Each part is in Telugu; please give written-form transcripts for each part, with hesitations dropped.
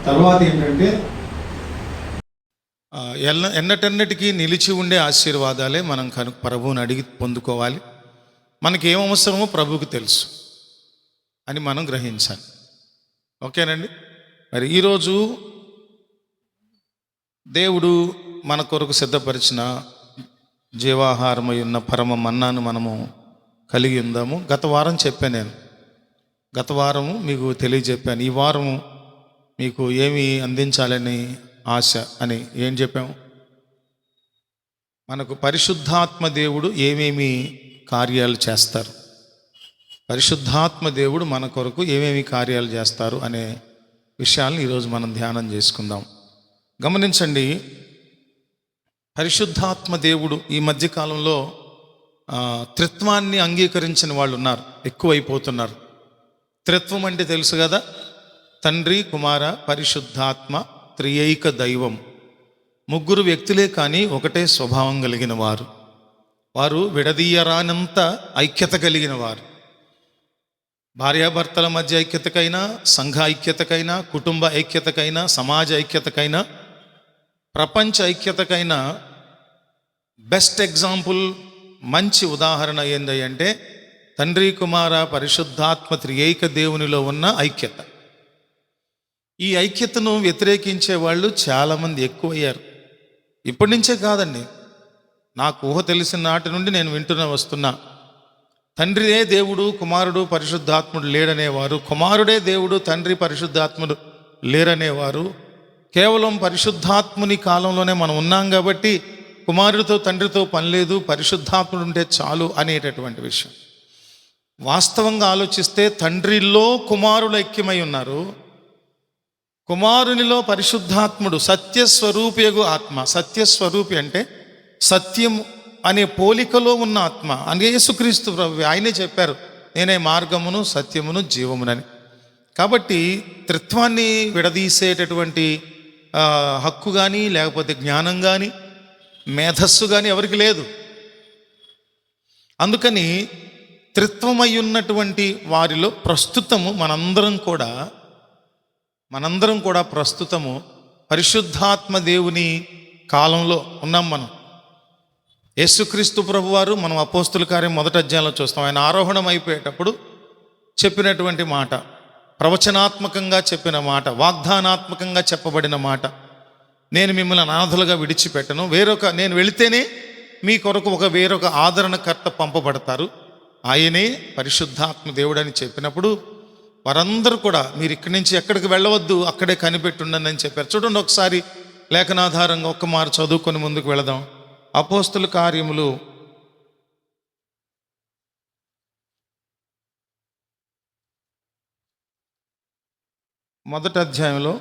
తర్వాత ఏంటంటే ఎన్నటన్నిటికీ నిలిచి ఉండే ఆశీర్వాదాలే మనం ప్రభువుని అడిగి పొందుకోవాలి. మనకి ఏం అవసరమో ప్రభువుకి తెలుసు అని మనం గ్రహించాలి. ఓకేనండి. మరి ఈరోజు దేవుడు మన కొరకు సిద్ధపరిచిన జీవాహారమై ఉన్న పరమ మన్నాను మనము కలిగి ఉందాము. గత వారం చెప్పాను నేను, గత వారము మీకు తెలియజెప్పాను. ఈ వారము మీకు ఏమి అందించాలని ఆశ అని ఏం చెప్పాము? మనకు పరిశుద్ధాత్మ దేవుడు ఏమేమి కార్యాలు చేస్తారు, పరిశుద్ధాత్మ దేవుడు మన కొరకు ఏమేమి కార్యాలు చేస్తారు అనే విషయాలను ఈరోజు మనం ధ్యానం చేసుకుందాం. గమనించండి, పరిశుద్ధాత్మ దేవుడు ఈ మధ్యకాలంలో త్రిత్వాన్ని అంగీకరించిన వాళ్ళు ఉన్నారు, ఎక్కువైపోతున్నారు. త్రిత్వం అంటే తెలుసు కదా, తండ్రి, కుమార, పరిశుద్ధాత్మ, త్రియేక దైవం. ముగ్గురు వ్యక్తులే కానీ ఒకటే స్వభావం కలిగిన వారు. వారు విడదీయరానంత ఐక్యత కలిగిన వారు. భార్యాభర్తల మధ్య ఐక్యతకైనా, సంఘ ఐక్యతకైనా, కుటుంబ ఐక్యతకైనా, సమాజ ఐక్యతకైనా, ప్రపంచ ఐక్యతకైనా బెస్ట్ ఎగ్జాంపుల్, మంచి ఉదాహరణ ఏంది అంటే తండ్రి, కుమార, పరిశుద్ధాత్మ త్రియేక దేవునిలో ఉన్న ఐక్యత. ఈ ఐక్యతను వ్యతిరేకించే వాళ్ళు చాలామంది ఎక్కువయ్యారు. ఇప్పటి నుంచే కాదండి, నాకు ఊహ తెలిసిన నాటి నుండి నేను వస్తున్నా. తండ్రిదే దేవుడు, కుమారుడు, పరిశుద్ధాత్ముడు లేడనేవారు. కుమారుడే దేవుడు, తండ్రి, పరిశుద్ధాత్ముడు లేరనేవారు. కేవలం పరిశుద్ధాత్ముని కాలంలోనే మనం ఉన్నాం కాబట్టి కుమారుడితో తండ్రితో పని లేదు, పరిశుద్ధాత్ముడు ఉంటే చాలు అనేటటువంటి విషయం. వాస్తవంగా ఆలోచిస్తే తండ్రిలో కుమారులు ఐక్యమై ఉన్నారు, కుమారునిలో పరిశుద్ధాత్ముడు సత్యస్వరూపియగు ఆత్మ. సత్యస్వరూపి అంటే సత్యం అనే పోలికలో ఉన్న ఆత్మ అని యేసుక్రీస్తు ప్రభు ఆయనే చెప్పారు, నేనే మార్గమును, సత్యమును, జీవమునని. కాబట్టి త్రిత్వాన్ని విడదీసేటటువంటి హక్కు కానీ, లేకపోతే జ్ఞానం కానీ, మేధస్సు కానీ ఎవరికి లేదు. అందుకని త్రిత్వమై ఉన్నటువంటి వారిలో ప్రస్తుతము మనందరం కూడా ప్రస్తుతము పరిశుద్ధాత్మ దేవుని కాలంలో ఉన్నాం. మనం యేసుక్రీస్తు ప్రభువారు, మనం అపోస్తుల కార్యం 1వ అధ్యాయంలో చూస్తాం, ఆయన ఆరోహణం అయిపోయేటప్పుడు చెప్పినటువంటి మాట, ప్రవచనాత్మకంగా చెప్పిన మాట, వాగ్దానాత్మకంగా చెప్పబడిన మాట, నేను మిమ్మల్ని అనాథలుగా విడిచిపెట్టను, నేను వెళితేనే మీ కొరకు వేరొక ఆదరణకర్త పంపబడతారు, ఆయనే పరిశుద్ధాత్మ దేవుడు అని చెప్పినప్పుడు వారందరూ కూడా మీరు ఇక్కడి నుంచి ఎక్కడికి వెళ్ళవద్దు, అక్కడే కనిపెట్టుండని అని చెప్పారు. చూడండి ఒకసారి లేఖనాధారంగా ఒక్క మారు చదువుకొని ముందుకు వెళదాం. అపోస్తుల కార్యములు 1వ అధ్యాయంలో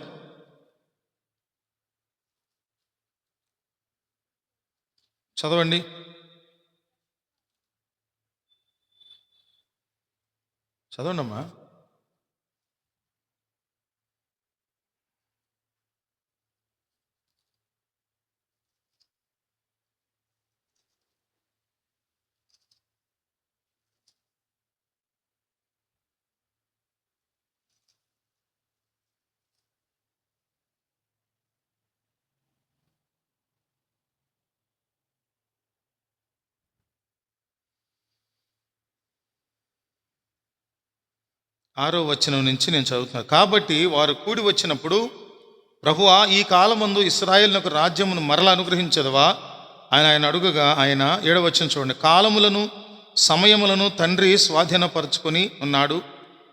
చదవండి. చదవండమ్మా. ఆరో వచనం నుంచి నేను చదువుతున్నాను. కాబట్టి వారు కూడి వచ్చినప్పుడు, ప్రభువా, ఈ కాలమందు ఇశ్రాయేలునకు రాజ్యమును మరల అనుగ్రహించదవా ఆయన అడుగగా, ఆయన 7వ వచనం చూడండి, కాలములను సమయములను తండ్రి స్వాధీనపరుచుకొని ఉన్నాడు,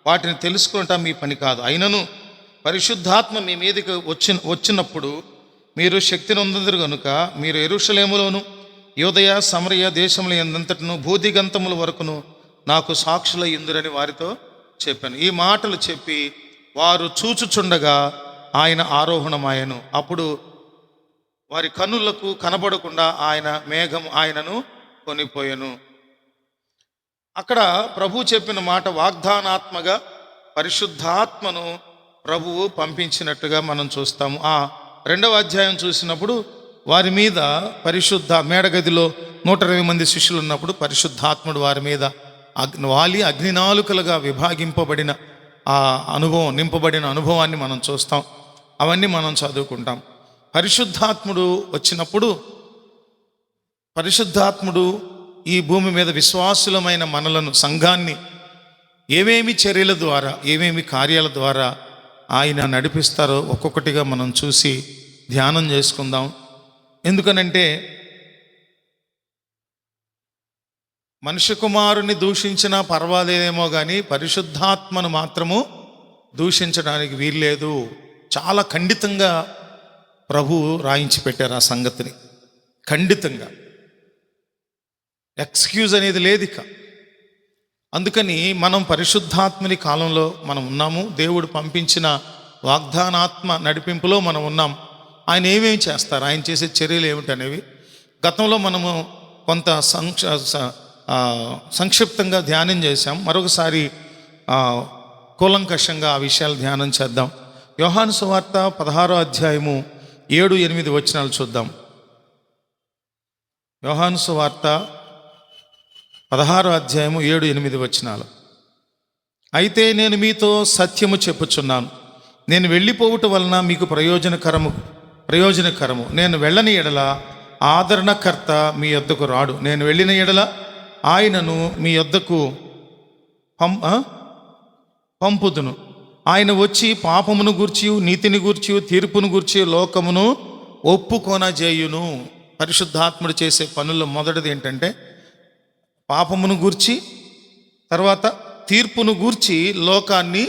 వాటిని తెలుసుకుంటా మీ పని కాదు. అయినను పరిశుద్ధాత్మ మీ మీదకి వచ్చినప్పుడు మీరు శక్తిని పొందుదురు గనుక మీరు యెరూషలేములోను యూదయ సమరయ దేశముల యందంతటను భూదిగంతముల వరకును నాకు సాక్షులై యుందురని వారితో చెప్పాను. ఈ మాటలు చెప్పి వారు చూచుచుండగా ఆయన ఆరోహణమాయను. అప్పుడు వారి కన్నులకు కనబడకుండా ఆయన మేఘం ఆయనను కొనిపోయెను. అక్కడ ప్రభు చెప్పిన మాట వాగ్దానాత్మగా పరిశుద్ధాత్మను ప్రభువు పంపించినట్టుగా మనం చూస్తాము. ఆ 2వ అధ్యాయం చూసినప్పుడు వారి మీద మేడగదిలో 120 మంది శిష్యులు ఉన్నప్పుడు పరిశుద్ధాత్ముడు వారి మీద అగ్నినాలుకలుగా విభాగింపబడిన ఆ అనుభవం, నింపబడిన అనుభవాన్ని మనం చూస్తాం. అవన్నీ మనం చదువుకుంటాం. పరిశుద్ధాత్ముడు వచ్చినప్పుడు, పరిశుద్ధాత్ముడు ఈ భూమి మీద విశ్వాసులమైన మనలను, సంఘాన్ని ఏమేమి చర్యల ద్వారా, ఏమేమి కార్యాల ద్వారా ఆయన నడిపిస్తారో ఒక్కొక్కటిగా మనం చూసి ధ్యానం చేసుకుందాం. ఎందుకనంటే మనుష్య కుమారుని దూషించినా పర్వాలేదేమో కానీ పరిశుద్ధాత్మను మాత్రము దూషించడానికి వీల్లేదు. చాలా ఖండితంగా ప్రభు రాయించి పెట్టారు ఆ సంగతిని. ఖండితంగా ఎక్స్క్యూజ్ అనేది లేదు ఇక. అందుకని మనం పరిశుద్ధాత్మని కాలంలో మనం ఉన్నాము. దేవుడు పంపించిన వాగ్దానాత్మ నడిపింపులో మనం ఉన్నాం. ఆయన ఏమేమి చేస్తారు, ఆయన చేసే చర్యలు ఏమిటనేవి గతంలో మనము కొంత సంక్షిప్తంగా ధ్యానం చేశాం. మరొకసారి కూలంకషంగా ఆ విషయాలు ధ్యానం చేద్దాం. యోహాను సువార్త 16వ అధ్యాయము 7-8 వచనాలు చూద్దాం. యోహాను సువార్త 16వ అధ్యాయము 7-8 వచనాలు. అయితే నేను మీతో సత్యము చెప్పుచున్నాను, నేను వెళ్ళిపోవుట వలన మీకు ప్రయోజనకరము. నేను వెళ్ళని ఎడల ఆదరణకర్త మీ యొద్దకు రాడు. నేను వెళ్ళిన ఎడల ఆయనను మీ యొద్దకు పంపుదును. ఆయన వచ్చి పాపమును గూర్చి, నీతిని గూర్చి, తీర్పును గూర్చి లోకమును ఒప్పుకొనజేయును. పరిశుద్ధాత్ముడు చేసే పనుల్లో మొదటిది ఏంటంటే పాపమును గూర్చి, తర్వాత తీర్పును గూర్చి లోకాన్ని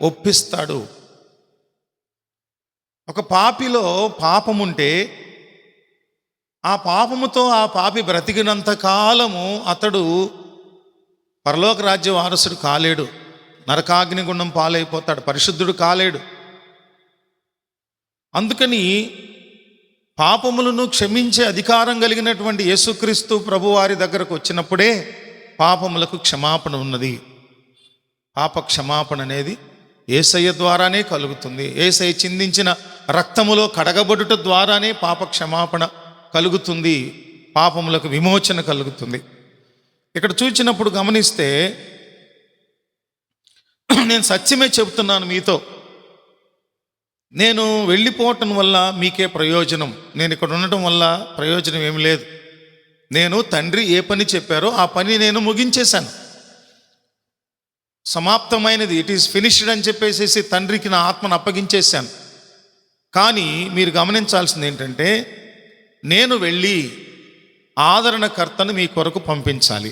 ఒప్పిస్తాడు. ఒక పాపిలో పాపముంటే ఆ పాపముతో ఆ పాపి బ్రతికినంత కాలము అతడు పరలోక రాజ్య వారసుడు కాలేడు, నరకాగ్నిగుండం పాలైపోతాడు, పరిశుద్ధుడు కాలేడు. అందుకని పాపములను క్షమించే అధికారం కలిగినటువంటి యేసుక్రీస్తు ప్రభువారి దగ్గరకు వచ్చినప్పుడే పాపములకు క్షమాపణ ఉన్నది. పాప క్షమాపణ అనేది యేసయ్య ద్వారానే కలుగుతుంది. యేసయ్య చిందించిన రక్తములో కడగబడుట ద్వారానే పాప క్షమాపణ కలుగుతుంది, పాపములకు విమోచన కలుగుతుంది. ఇక్కడ చూచినప్పుడు గమనిస్తే నేను సత్యమే చెబుతున్నాను మీతో, నేను వెళ్ళిపోవటం వల్ల మీకే ప్రయోజనం, నేను ఇక్కడ ఉండటం వల్ల ప్రయోజనం ఏమి లేదు. నేను తండ్రి ఏ పని చెప్పారో ఆ పని నేను ముగించేశాను, సమాప్తమైనది, ఇట్ ఈస్ ఫినిష్డ్ అని చెప్పేసి తండ్రికి నా ఆత్మను అప్పగించేశాను. కానీ మీరు గమనించాల్సింది ఏంటంటే నేను వెళ్ళి ఆదరణకర్తను మీ కొరకు పంపించాలి.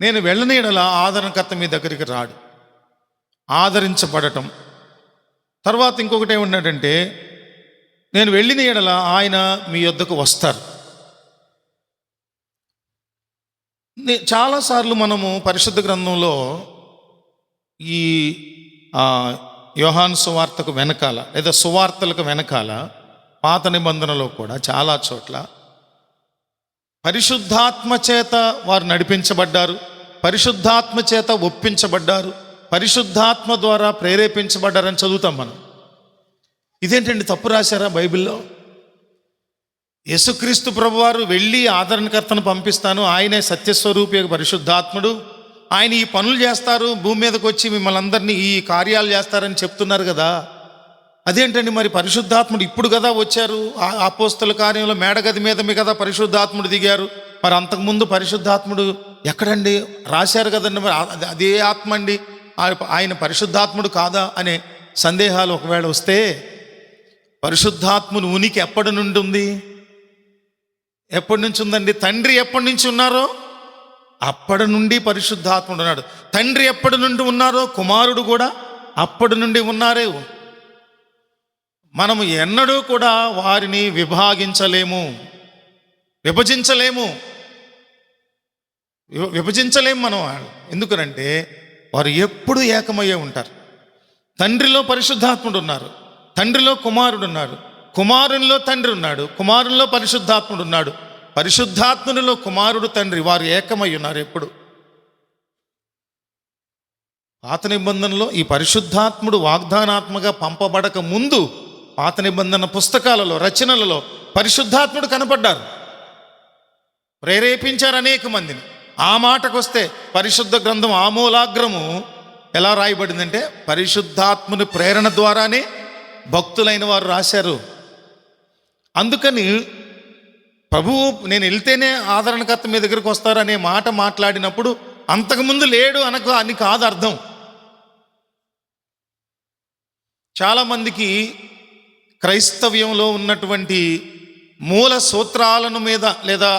నేను వెళ్ళని యెడల ఆదరణకర్త మీ దగ్గరికి రాడు. ఆదరించబడటం. తర్వాత ఇంకొకటి ఏమన్నాడంటే నేను వెళ్ళిన యెడల ఆయన మీ యొద్దకు వస్తారు. చాలాసార్లు మనము పరిశుద్ధ గ్రంథంలో ఈ యోహాను సువార్తకు వెనకాల లేదా సువార్తలకు వెనకాల పాత నిబంధనలో కూడా చాలా చోట్ల పరిశుద్ధాత్మ చేత వారు నడిపించబడ్డారు, పరిశుద్ధాత్మ చేత ఒప్పించబడ్డారు, పరిశుద్ధాత్మ ద్వారా ప్రేరేపించబడ్డారని చదువుతాం మనం. ఇదేంటండి తప్పు రాశారా బైబిల్లో? యేసుక్రీస్తు ప్రభువారు వెళ్ళి ఆదరణకర్తను పంపిస్తాను, ఆయనే సత్యస్వరూపి పరిశుద్ధాత్ముడు, ఆయన ఈ పనులు చేస్తారు, భూమి మీదకి వచ్చి మిమ్మల్ని అందరినీ ఈ కార్యాలు చేస్తారని చెప్తున్నారు కదా. అదేంటండి మరి పరిశుద్ధాత్ముడు ఇప్పుడు కదా వచ్చారు, అపోస్తల కార్యంలో మేడగది మీద మీ కదా పరిశుద్ధాత్ముడు దిగారు, మరి అంతకుముందు పరిశుద్ధాత్ముడు ఎక్కడండి? రాశారు కదండి, మరి అదే ఆత్మ అండి, ఆయన పరిశుద్ధాత్ముడు కాదా అనే సందేహాలు ఒకవేళ వస్తే పరిశుద్ధాత్ముని ఉనికి ఎప్పటి నుండి ఉంది? ఎప్పటి నుంచి ఉందండి? తండ్రి ఎప్పటి నుంచి ఉన్నారో అప్పటి నుండి పరిశుద్ధాత్ముడు ఉన్నాడు. తండ్రి ఎప్పటి నుండి ఉన్నారో కుమారుడు కూడా అప్పటి నుండి ఉన్నారే. మనము ఎన్నడూ కూడా వారిని విభజించలేము. మనం. ఎందుకనంటే వారు ఎప్పుడు ఏకమయ్యే ఉంటారు. తండ్రిలో పరిశుద్ధాత్ముడు ఉన్నారు, తండ్రిలో కుమారుడు ఉన్నారు, కుమారునిలో తండ్రి ఉన్నాడు, కుమారునిలో పరిశుద్ధాత్ముడు ఉన్నాడు, పరిశుద్ధాత్మునిలో కుమారుడు తండ్రి, వారు ఏకమై ఉన్నారు ఎప్పుడు. పాత నిబంధనలో ఈ పరిశుద్ధాత్ముడు వాగ్దానాత్మగా పంపబడక ముందు పాత నిబంధన పుస్తకాలలో, రచనలలో పరిశుద్ధాత్ముడు కనపడ్డారు, ప్రేరేపించారు అనేక మందిని. ఆ మాటకు వస్తే పరిశుద్ధ గ్రంథం ఆమూలాగ్రము ఎలా రాయబడిందంటే పరిశుద్ధాత్ముని ప్రేరణ ద్వారానే భక్తులైన వారు రాశారు. అందుకని ప్రభువు నేను వెళ్తేనే ఆదరణకర్త మీ దగ్గరికి వస్తారు అనే మాట మాట్లాడినప్పుడు అంతకుముందు లేడు అని కాదు అర్థం. చాలామందికి క్రైస్తవ్యంలో ఉన్నటువంటి మూల సూత్రాలను మీద లేదా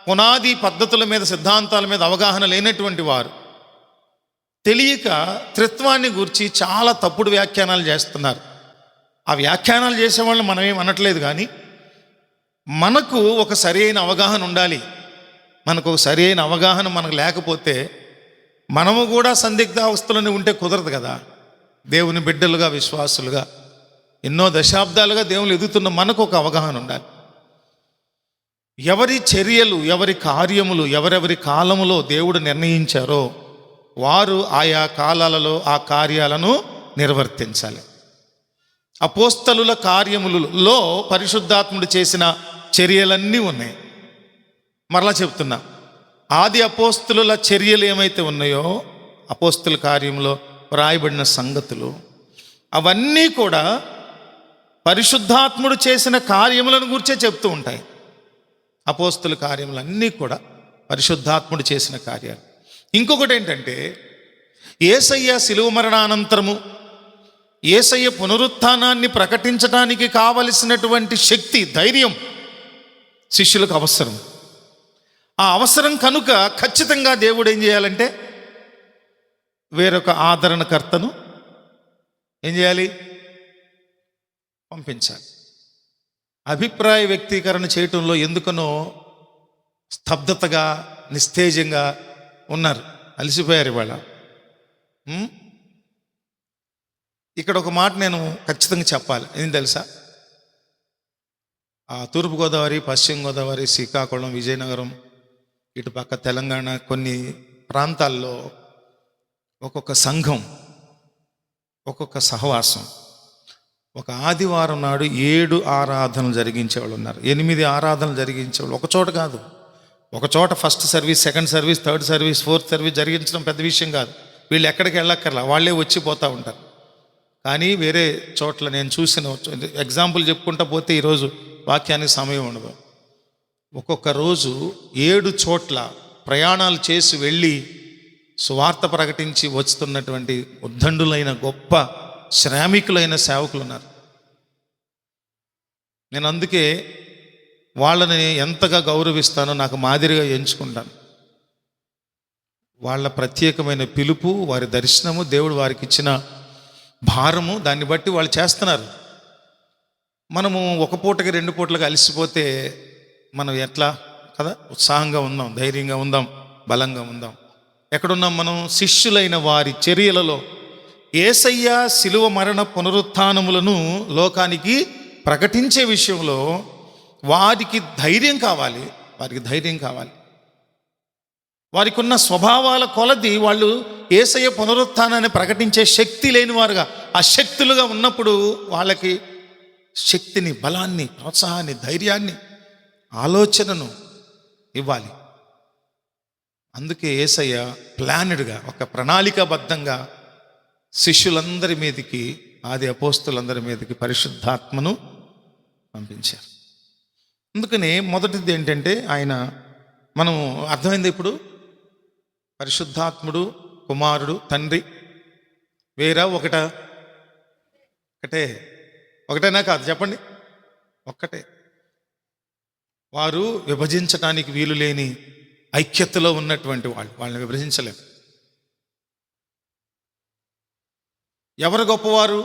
పునాది పద్ధతుల మీద సిద్ధాంతాల మీద అవగాహన లేనటువంటి వారు తెలియక త్రిత్వాన్ని గురించి చాలా తప్పుడు వ్యాఖ్యానాలు చేస్తున్నారు. ఆ వ్యాఖ్యానాలు చేసేవాళ్ళని మనం ఏం అనట్లేదు, కానీ మనకు ఒక సరి అయిన అవగాహన ఉండాలి. మనకు ఒక సరి అయిన అవగాహన మనకు లేకపోతే మనము కూడా సందిగ్ధావస్థలోనే ఉంటే కుదరదు కదా. దేవుని బిడ్డలుగా విశ్వాసులుగా ఎన్నో దశాబ్దాలుగా దేవుళ్ళు ఎదుగుతున్న మనకు ఒక అవగాహన ఉండాలి. ఎవరి చర్యలు, ఎవరి కార్యములు, ఎవరెవరి కాలములో దేవుడు నిర్ణయించారో వారు ఆయా కాలాలలో ఆ కార్యాలను నిర్వర్తించాలి. అపోస్తలుల కార్యములలో పరిశుద్ధాత్ముడు చేసిన చర్యలన్నీ ఉన్నాయి. మరలా చెప్తున్నా, ఆది అపోస్తలుల చర్యలు ఏమైతే ఉన్నాయో అపోస్తల కార్యంలో రాయబడిన సంగతులు అవన్నీ కూడా పరిశుద్ధాత్ముడు చేసిన కార్యములను గురించే చెప్తూ ఉంటాయి. అపోస్తల కార్యములన్నీ కూడా పరిశుద్ధాత్ముడు చేసిన కార్యాలు. ఇంకొకటి ఏంటంటే, యేసయ్య శిలువ మరణానంతరము యేసయ్య పునరుత్థానాన్ని ప్రకటించడానికి కావలసినటువంటి శక్తి, ధైర్యం శిష్యులకు అవసరం. ఆ అవసరం కనుక ఖచ్చితంగా దేవుడు ఏం చేయాలంటే వేరొక ఆదరణకర్తను ఏం చేయాలి? పంపించాలి. అభిప్రాయ వ్యక్తీకరణ చేయటంలో ఎందుకనో స్తబ్దతగా నిస్తేజంగా ఉన్నారు, అలసిపోయారు ఇవాళ. ఇక్కడ ఒక మాట నేను ఖచ్చితంగా చెప్పాలి. ఏం తెలుసా? తూర్పుగోదావరి, పశ్చిమ గోదావరి, శ్రీకాకుళం, విజయనగరం, ఇటుపక్క తెలంగాణ కొన్ని ప్రాంతాల్లో ఒక్కొక్క సంఘం, ఒక్కొక్క సహవాసం ఒక ఆదివారం నాడు 7 ఆరాధనలు జరిగించేవాళ్ళు ఉన్నారు. 8 ఆరాధనలు జరిగించేవాళ్ళు. ఒక చోట కాదు, ఒక చోట first service, second service, third service, fourth service జరిగించడం పెద్ద విషయం కాదు. వీళ్ళు ఎక్కడికి వెళ్ళక్కర్లా, వాళ్ళే వచ్చిపోతూ ఉంటారు. కానీ వేరే చోట్ల నేను చూసిన ఎగ్జాంపుల్ చెప్పుకుంటా పోతే ఈరోజు వాక్యానికి సమయం ఉండదు. ఒక్కొక్క రోజు 7 చోట్ల ప్రయాణాలు చేసి వెళ్ళి సువార్త ప్రకటించి వస్తున్నటువంటి ఉద్దండులైన గొప్ప శ్రామికులైన సేవకులు ఉన్నారు. నేను అందుకే వాళ్ళని ఎంతగా గౌరవిస్తానో, నాకు మాదిరిగా ఎంచుకుంటాను. వాళ్ళ ప్రత్యేకమైన పిలుపు, వారి దర్శనము, దేవుడు వారికి ఇచ్చిన భారము, దాన్ని బట్టి వాళ్ళు చేస్తున్నారు. మనము ఒక పూటకి 2 పూటలకు అలసిపోతే మనం ఎట్లా కదా? ఉత్సాహంగా ఉందాం, ధైర్యంగా ఉందాం, బలంగా ఉందాం. ఎక్కడున్నాం మనం? శిష్యులైన వారి చర్యలలో యేసయ్య శిలువ మరణ పునరుత్థానములను లోకానికి ప్రకటించే విషయంలో వారికి ధైర్యం కావాలి. వారికి ఉన్న స్వభావాల కొలది వాళ్ళు యేసయ్య పునరుత్థానాన్ని ప్రకటించే శక్తి లేనివారుగా, అశక్తులుగా ఉన్నప్పుడు వాళ్ళకి శక్తిని, బలాన్ని, ప్రోత్సాహాన్ని, ధైర్యాన్ని, ఆలోచనను ఇవ్వాలి. అందుకే యేసయ్య ప్లానెడ్గా, ఒక ప్రణాళికాబద్ధంగా శిష్యులందరి మీదకి, ఆది అపోస్తులందరి మీదకి పరిశుద్ధాత్మను పంపించారు. అందుకని మొదటిది ఏంటంటే, ఆయన మనం అర్థమైంది ఇప్పుడు, పరిశుద్ధాత్ముడు, కుమారుడు, తండ్రి వేరా ఒకటా? ఒకటేనా కాదు? చెప్పండి. ఒక్కటే. వారు విభజించడానికి వీలు లేని ఐక్యతలో ఉన్నటువంటి వాళ్ళని విభజించలేము. ఎవరు గొప్పవారు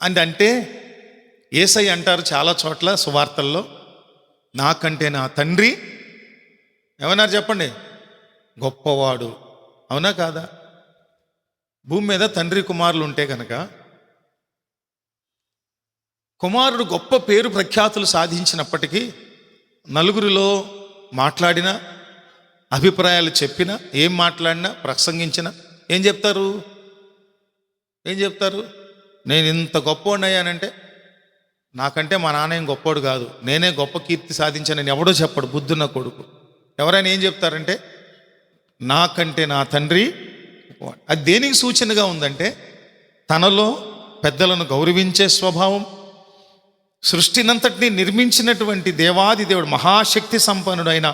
అని అంటే యేసయ్య అంటారు చాలా చోట్ల సువార్తల్లో, నాకంటే నా తండ్రి ఏమన్నారు చెప్పండి? గొప్పవాడు. అవునా కాదా? భూమి మీద తండ్రి కుమారులు ఉంటే కనుక కుమారుడు గొప్ప పేరు ప్రఖ్యాతులు సాధించినప్పటికీ నలుగురిలో మాట్లాడినా, అభిప్రాయాలు చెప్పినా, ఏం మాట్లాడినా, ప్రసంగించినా ఏం చెప్తారు? నేను ఇంత గొప్పవాడినయ్యానంటే నాకంటే మా నాన్న ఏం గొప్పోడు కాదు, నేనే గొప్ప కీర్తి సాధించానని ఎవడో చెప్పడు. బుద్ధున్న కొడుకు ఎవరైనా ఏం చెప్తారంటే నాకంటే నా తండ్రి. అది దేనికి సూచనగా ఉందంటే తనలో పెద్దలను గౌరవించే స్వభావం, సృష్టినంతటినీ నిర్మించినటువంటి దేవాది దేవుడు, మహాశక్తి సంపన్నుడైన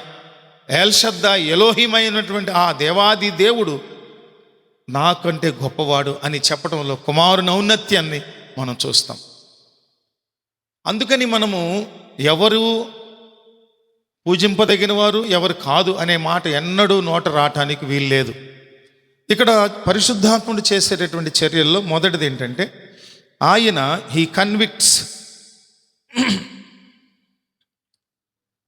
ఎల్షద్దా ఎలోహిమైనటువంటి ఆ దేవాది దేవుడు నాకంటే గొప్పవాడు అని చెప్పడంలో కుమారుని ఔన్నత్యాన్ని మనం చూస్తాం. అందుకని మనము ఎవరు పూజింపదగిన వారు, ఎవరు కాదు అనే మాట ఎన్నడూ నోట రావటానికి వీల్లేదు. ఇక్కడ పరిశుద్ధాత్ముడు చేసేటటువంటి చర్యల్లో మొదటిది ఏంటంటే, ఆయన హీ కన్విక్ట్స్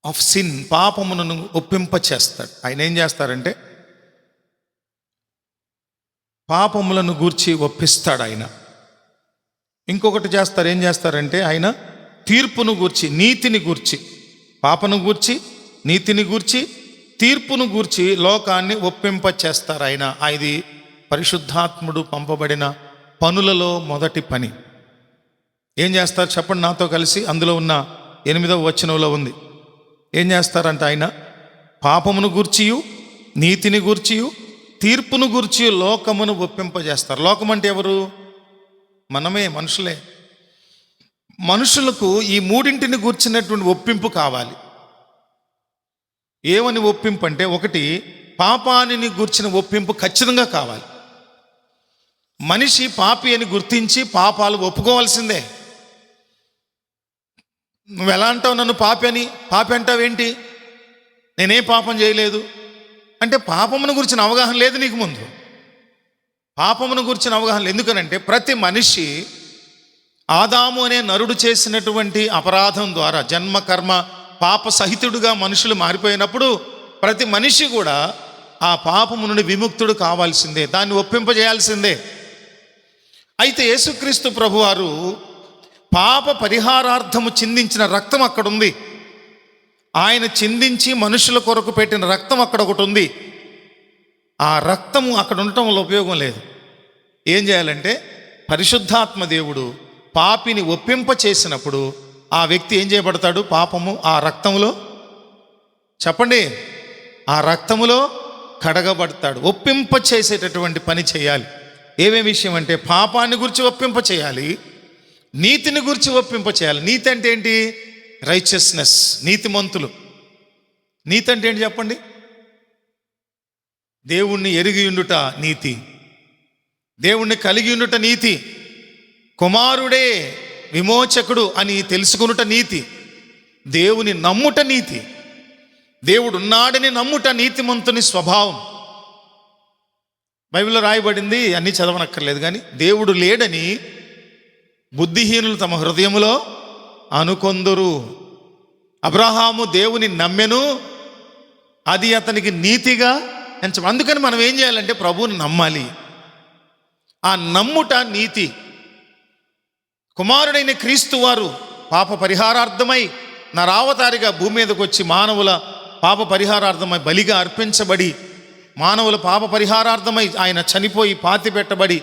ఆఫ్ సిన్, పాపమును ఒప్పింప చేస్తాడు. ఆయన ఏం చేస్తారంటే పాపములను గూర్చి ఒప్పిస్తాడు ఆయన. ఇంకొకటి చేస్తారు, ఏం చేస్తారంటే ఆయన తీర్పును గూర్చి, నీతిని గూర్చి, పాపను గూర్చి, నీతిని గూర్చి, తీర్పును గూర్చి లోకాన్ని ఒప్పింప చేస్తారు ఆయన. ఇది పరిశుద్ధాత్ముడు పంపబడిన పనులలో మొదటి పని. ఏం చేస్తారు చెప్పండి నాతో కలిసి, అందులో ఉన్న 8వ వచనంలో ఉంది. ఏం చేస్తారంటే ఆయన పాపమును గూర్చియు, నీతిని గూర్చియు, తీర్పును గూర్చి లోకమును ఒప్పింపజేస్తారు. లోకం అంటే ఎవరు? మనమే, మనుషులే. మనుషులకు ఈ మూడింటిని గూర్చినటువంటి ఒప్పింపు కావాలి. ఏమని ఒప్పింపు అంటే, ఒకటి పాపాన్ని గూర్చిన ఒప్పింపు ఖచ్చితంగా కావాలి. మనిషి పాపి అని గుర్తించి పాపాలు ఒప్పుకోవాల్సిందే. నువ్వు ఎలా అంటావు నన్ను పాపి అని? పాపి అంటావేంటి? నేనేం పాపం చేయలేదు అంటే పాపమును గురించిన అవగాహన లేదు నీకు ముందు. పాపమును గురించిన అవగాహన ఎందుకనంటే, ప్రతి మనిషి ఆదాము అనే నరుడు చేసినటువంటి అపరాధం ద్వారా జన్మ కర్మ పాప సహితుడుగా మనుషులు మారిపోయినప్పుడు ప్రతి మనిషి కూడా ఆ పాపము నుండి విముక్తుడు కావాల్సిందే, దాన్ని ఒప్పింపజేయాల్సిందే. అయితే యేసుక్రీస్తు ప్రభువారు పాప పరిహారార్థము చిందించిన రక్తం అక్కడ ఉంది. ఆయన చిందించి మనుషుల కొరకు పెట్టిన రక్తం అక్కడ ఒకటి ఉంది. ఆ రక్తము అక్కడ ఉండటం వల్ల ఉపయోగం లేదు. ఏం చేయాలంటే, పరిశుద్ధాత్మ దేవుడు పాపిని ఒప్పింప చేసినప్పుడు ఆ వ్యక్తి ఏం చేయబడతాడు? పాపము ఆ రక్తములో, చెప్పండి, ఆ రక్తములో కడగబడతాడు. ఒప్పింప చేసేటటువంటి పని చేయాలి. ఏమేమి విషయం అంటే, పాపాన్ని గురించి ఒప్పింప చేయాలి, నీతిని గురించి ఒప్పింప చేయాలి. నీతి అంటే ఏంటి? రైచియస్నెస్, నీతిమంతులు. నీతి అంటే ఏంటి చెప్పండి? దేవుణ్ణి ఎరిగి ఉండుట నీతి, దేవుణ్ణి కలిగి ఉండుట నీతి, కుమారుడే విమోచకుడు అని తెలుసుకునుట నీతి, దేవుని నమ్ముట నీతి, దేవుడు ఉన్నాడని నమ్ముట నీతిమంతుని స్వభావం. బైబిల్లో రాయబడింది, అన్నీ చదవనక్కర్లేదు కానీ, దేవుడు లేడని బుద్ధిహీనులు తమ హృదయములో అనుకొందురు. అబ్రహాము దేవుని నమ్మెను, అది అతనికి నీతిగా ఎంచ. అందుకని మనం ఏం చేయాలంటే ప్రభువుని నమ్మాలి. ఆ నమ్ముట నీతి. కుమారుడైన క్రీస్తు వారు పాప పరిహారార్థమై నరావతారిగా భూమి మీదకి వచ్చి మానవుల పాప పరిహారార్థమై బలిగా అర్పించబడి, మానవుల పాప పరిహారార్థమై ఆయన చనిపోయి పాతి పెట్టబడి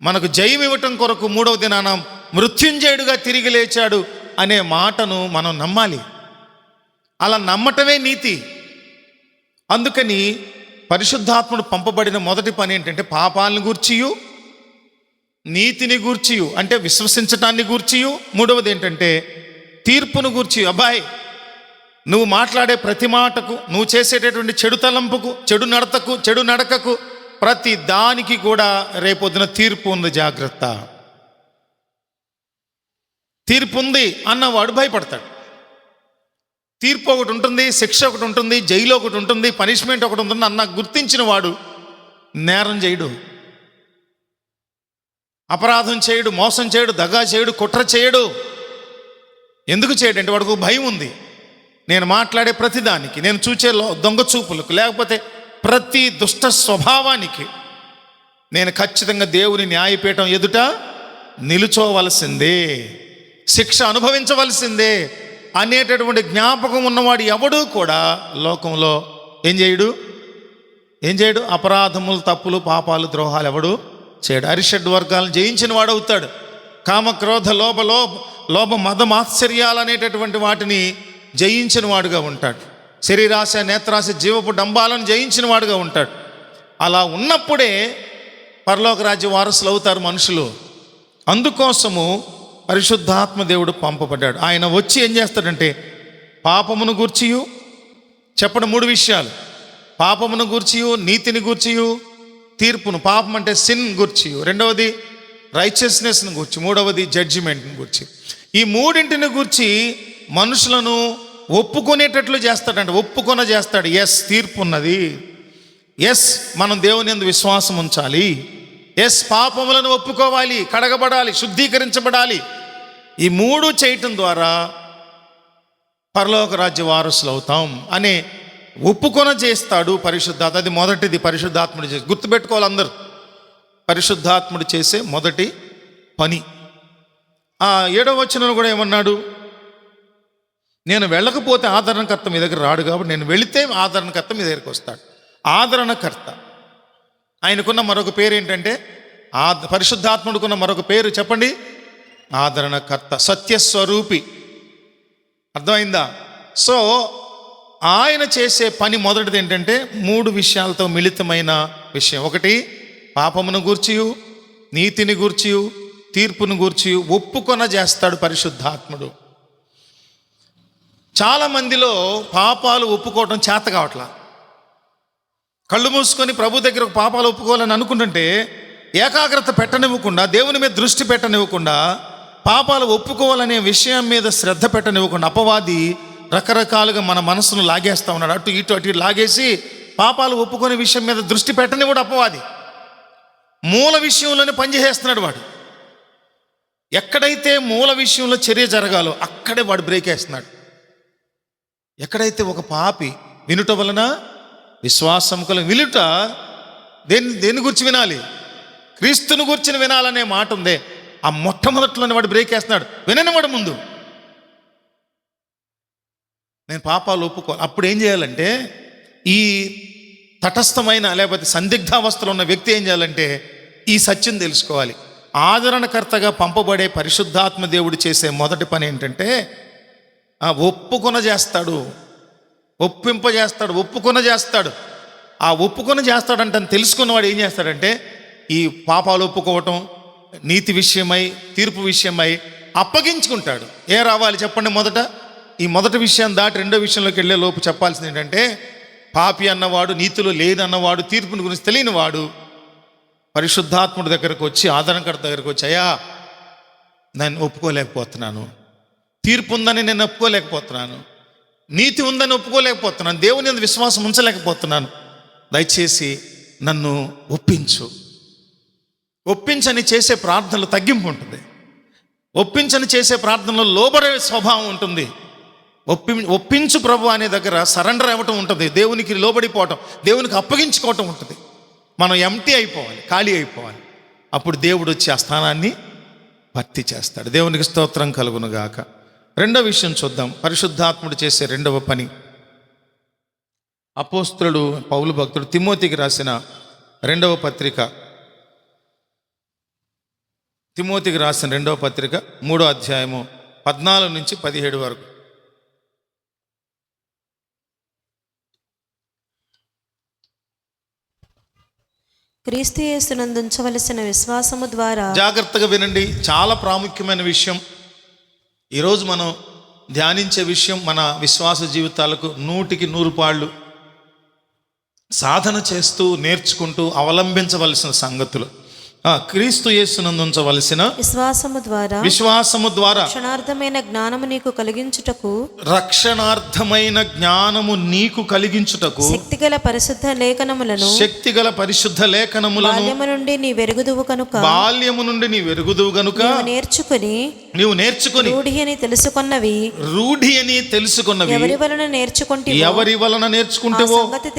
మనకు జయం ఇవ్వటం కొరకు 3వ దినాన మృత్యుంజయుడుగా తిరిగి లేచాడు అనే మాటను మనం నమ్మాలి. అలా నమ్మటమే నీతి. అందుకని పరిశుద్ధాత్ముడు పంపబడిన మొదటి పని ఏంటంటే, పాపాలను గూర్చియు, నీతిని గూర్చియు అంటే విశ్వసించటాన్ని గూర్చియు, 3వది ఏంటంటే తీర్పును గూర్చి. అబ్బాయి, నువ్వు మాట్లాడే ప్రతి మాటకు, నువ్వు చేసేటటువంటి చెడు తలంపుకు, చెడు నడతకు, చెడు నడకకు, ప్రతి దానికి కూడా రేపొద్దున తీర్పు ఉంది, జాగ్రత్త. తీర్పు ఉంది అన్నవాడు భయపడతాడు. తీర్పు ఒకటి ఉంటుంది, శిక్ష ఒకటి ఉంటుంది, జైలు ఒకటి ఉంటుంది, పనిష్మెంట్ ఒకటి ఉంటుంది అన్న గుర్తించిన వాడు నేరం చేయడు, అపరాధం చేయడు, మోసం చేయడు, దగా చేయడు, కుట్ర చేయడు. ఎందుకు చేయడంటే వాడికి భయం ఉంది. నేను మాట్లాడే ప్రతిదానికి, నేను చూచే దొంగ చూపులకు, లేకపోతే ప్రతి దుష్ట స్వభావానికి నేను ఖచ్చితంగా దేవుని న్యాయపీఠం ఎదుట నిలుచోవలసిందే, శిక్ష అనుభవించవలసిందే అనేటటువంటి జ్ఞాపకం ఉన్నవాడు ఎవడూ కూడా లోకంలో ఏం చేయడు? అపరాధములు, తప్పులు, పాపాలు, ద్రోహాలు ఎవడు చేయడు. అరిషడ్ వర్గాలను జయించిన వాడు అవుతాడు. కామక్రోధ లోభ మద మాత్సర్యాలు అనేటటువంటి వాటిని జయించిన వాడుగా ఉంటాడు. శరీరాశ, నేత్రాశ, జీవపు డంబాలను జయించిన వాడుగా ఉంటాడు. అలా ఉన్నప్పుడే పరలోక రాజ్య వారసులు అవుతారు మనుషులు. అందుకోసము పరిశుద్ధాత్మ దేవుడు పంపబడ్డాడు. ఆయన వచ్చి ఏం చేస్తాడంటే పాపమును గూర్చియు, చెప్పండి 3 విషయాలు, పాపమును గూర్చియు, నీతిని గూర్చియు, తీర్పును, పాపం అంటే సిన్ గూర్చియు, రెండవది రైచియస్నెస్ను గూర్చి, మూడవది జడ్జిమెంట్ని గూర్చి. ఈ 3ంటిని గూర్చి మనుషులను ఒప్పుకునేటట్లు చేస్తాడంటే, ఒప్పుకొన చేస్తాడు. ఎస్, తీర్పు ఉన్నది. ఎస్, మనం దేవుని యందు విశ్వాసం ఉంచాలి. ఎస్, పాపములను ఒప్పుకోవాలి, కడగబడాలి, శుద్ధీకరించబడాలి. ఈ 3 చేయటం ద్వారా పరలోక రాజ్య వారసులు అవుతాం అనే ఒప్పుకొన చేస్తాడు పరిశుద్ధాత్మ. అది మొదటిది పరిశుద్ధాత్ముడు చేసి, గుర్తుపెట్టుకోవాలి అందరూ. పరిశుద్ధాత్ముడు చేసే మొదటి పని. 7వ వచనంలో కూడా ఏమన్నాడు? నేను వెళ్ళకపోతే ఆదరణకర్త మీ దగ్గర రాడు, కాబట్టి నేను వెళితే ఆదరణకర్త మీ దగ్గరికి వస్తాడు. ఆదరణకర్త. ఆయనకున్న మరొక పేరు ఏంటంటే, పరిశుద్ధాత్ముడుకున్న మరొక పేరు చెప్పండి, ఆదరణకర్త, సత్యస్వరూపి. అర్థమైందా? సో ఆయన చేసే పని మొదటిది ఏంటంటే 3 విషయాలతో మిళితమైన విషయం. ఒకటి, పాపమును గూర్చియు, నీతిని గూర్చియు, తీర్పును గూర్చియు ఒప్పుకొన చేస్తాడు పరిశుద్ధాత్ముడు. చాలామందిలో పాపాలు ఒప్పుకోవటం చేత కావట్లా. కళ్ళు మూసుకొని ప్రభు దగ్గర పాపాలు ఒప్పుకోవాలని అనుకుంటుంటే ఏకాగ్రత పెట్టనివ్వకుండా, దేవుని మీద దృష్టి పెట్టనివ్వకుండా, పాపాలు ఒప్పుకోవాలనే విషయం మీద శ్రద్ధ పెట్టనివ్వకుండా అపవాది రకరకాలుగా మన మనసును లాగేస్తూ ఉన్నాడు. అటు ఇటు లాగేసి పాపాలు ఒప్పుకునే విషయం మీద దృష్టి పెట్టనివ్వడు అపవాది. మూల విషయంలోనే పనిచేస్తున్నాడు వాడు. ఎక్కడైతే మూల విషయంలో చర్య జరగాలో అక్కడే వాడు బ్రేక్ వేస్తున్నాడు. ఎక్కడైతే ఒక పాపి వినుట వలన విశ్వాసం కల, వినుట దేని గురించి వినాలి? క్రీస్తుని గురించి వినాలనే మాట ఉందే, ఆ మొట్టమొదట్లోనే వాడు బ్రేక్ వేస్తున్నాడు. విననివాడు ముందు నేను పాపాలు ఒప్పుకోవాలి. అప్పుడు ఏం చేయాలంటే, ఈ తటస్థమైన లేకపోతే సందిగ్ధావస్థలో ఉన్న వ్యక్తి ఏం చేయాలంటే ఈ సత్యం తెలుసుకోవాలి. ఆదరణకర్తగా పంపబడే పరిశుద్ధాత్మ దేవుడు చేసే మొదటి పని ఏంటంటే ఒప్పుకొన చేస్తాడు, ఒప్పింపజేస్తాడు, ఒప్పుకొన చేస్తాడు. ఆ ఒప్పుకొన చేస్తాడంటే తెలుసుకున్నవాడు ఏం చేస్తాడంటే ఈ పాపాలు ఒప్పుకోవటం, నీతి విషయమై, తీర్పు విషయమై అప్పగించుకుంటాడు. రావాలి చెప్పండి? ఈ మొదటి విషయం దాటి రెండో విషయంలోకి వెళ్ళే లోపు చెప్పాల్సింది ఏంటంటే, పాపి అన్నవాడు, నీతిలో లేదన్నవాడు, తీర్పుని గురించి తెలియని వాడు పరిశుద్ధాత్ముడి దగ్గరకు వచ్చి, ఆదరణకర్త దగ్గరకు వచ్చి, అయ్యా నేను ఒప్పుకోలేకపోతున్నాను, తీర్పు ఉందని నేను ఒప్పుకోలేకపోతున్నాను, నీతి ఉందని ఒప్పుకోలేకపోతున్నాను, దేవుని యందు విశ్వాసం ఉంచలేకపోతున్నాను, దయచేసి నన్ను ఒప్పించని చేసే ప్రార్థనలో తగ్గింపు ఉంటుంది. ఒప్పించని చేసే ప్రార్థనలో లోబడే స్వభావం ఉంటుంది. ఒప్పించు ప్రభు అనే దగ్గర సరెండర్ అవ్వటం ఉంటుంది, దేవునికి లోబడిపోవటం, దేవునికి అప్పగించుకోవటం ఉంటుంది. మనం ఎంటీ అయిపోవాలి, ఖాళీ అయిపోవాలి. అప్పుడు దేవుడు వచ్చి ఆ స్థానాన్ని భర్తీ చేస్తాడు. దేవునికి స్తోత్రం కలుగును గాక. రెండో విషయం చూద్దాం, పరిశుద్ధాత్ముడు చేసే రెండవ పని. అపోస్తలుడు పౌలు భక్తుడు తిమోతికి రాసిన రెండవ పత్రిక, తిమోతికి రాసిన రెండవ పత్రిక 3వ అధ్యాయము 14 నుంచి 17 వరకు. క్రీస్తు యేసునందు ఉంచవలసిన విశ్వాసము ద్వారా, జాగ్రత్తగా వినండి, చాలా ప్రాముఖ్యమైన విషయం. ఈరోజు మనం ధ్యానించే విషయం మన విశ్వాస జీవితాలకు 100కి 100 పాళ్ళు సాధన చేస్తూ నేర్చుకుంటూ అవలంబించవలసిన సంగతులు. క్రీస్తు యేసునందు ఉంచవలసిన విశ్వాసము ద్వారా రక్షణార్థమైన జ్ఞానము నీకు కలిగించుటకు శక్తిగల పరిశుద్ధ లేఖనములను బాల్యము నుండి నీ వెరుగుదువు గనుక నీవు నేర్చుకుని రూఢి అని తెలుసుకున్నవి ఎవరి వలన నేర్చుకుంటేవో సంగతి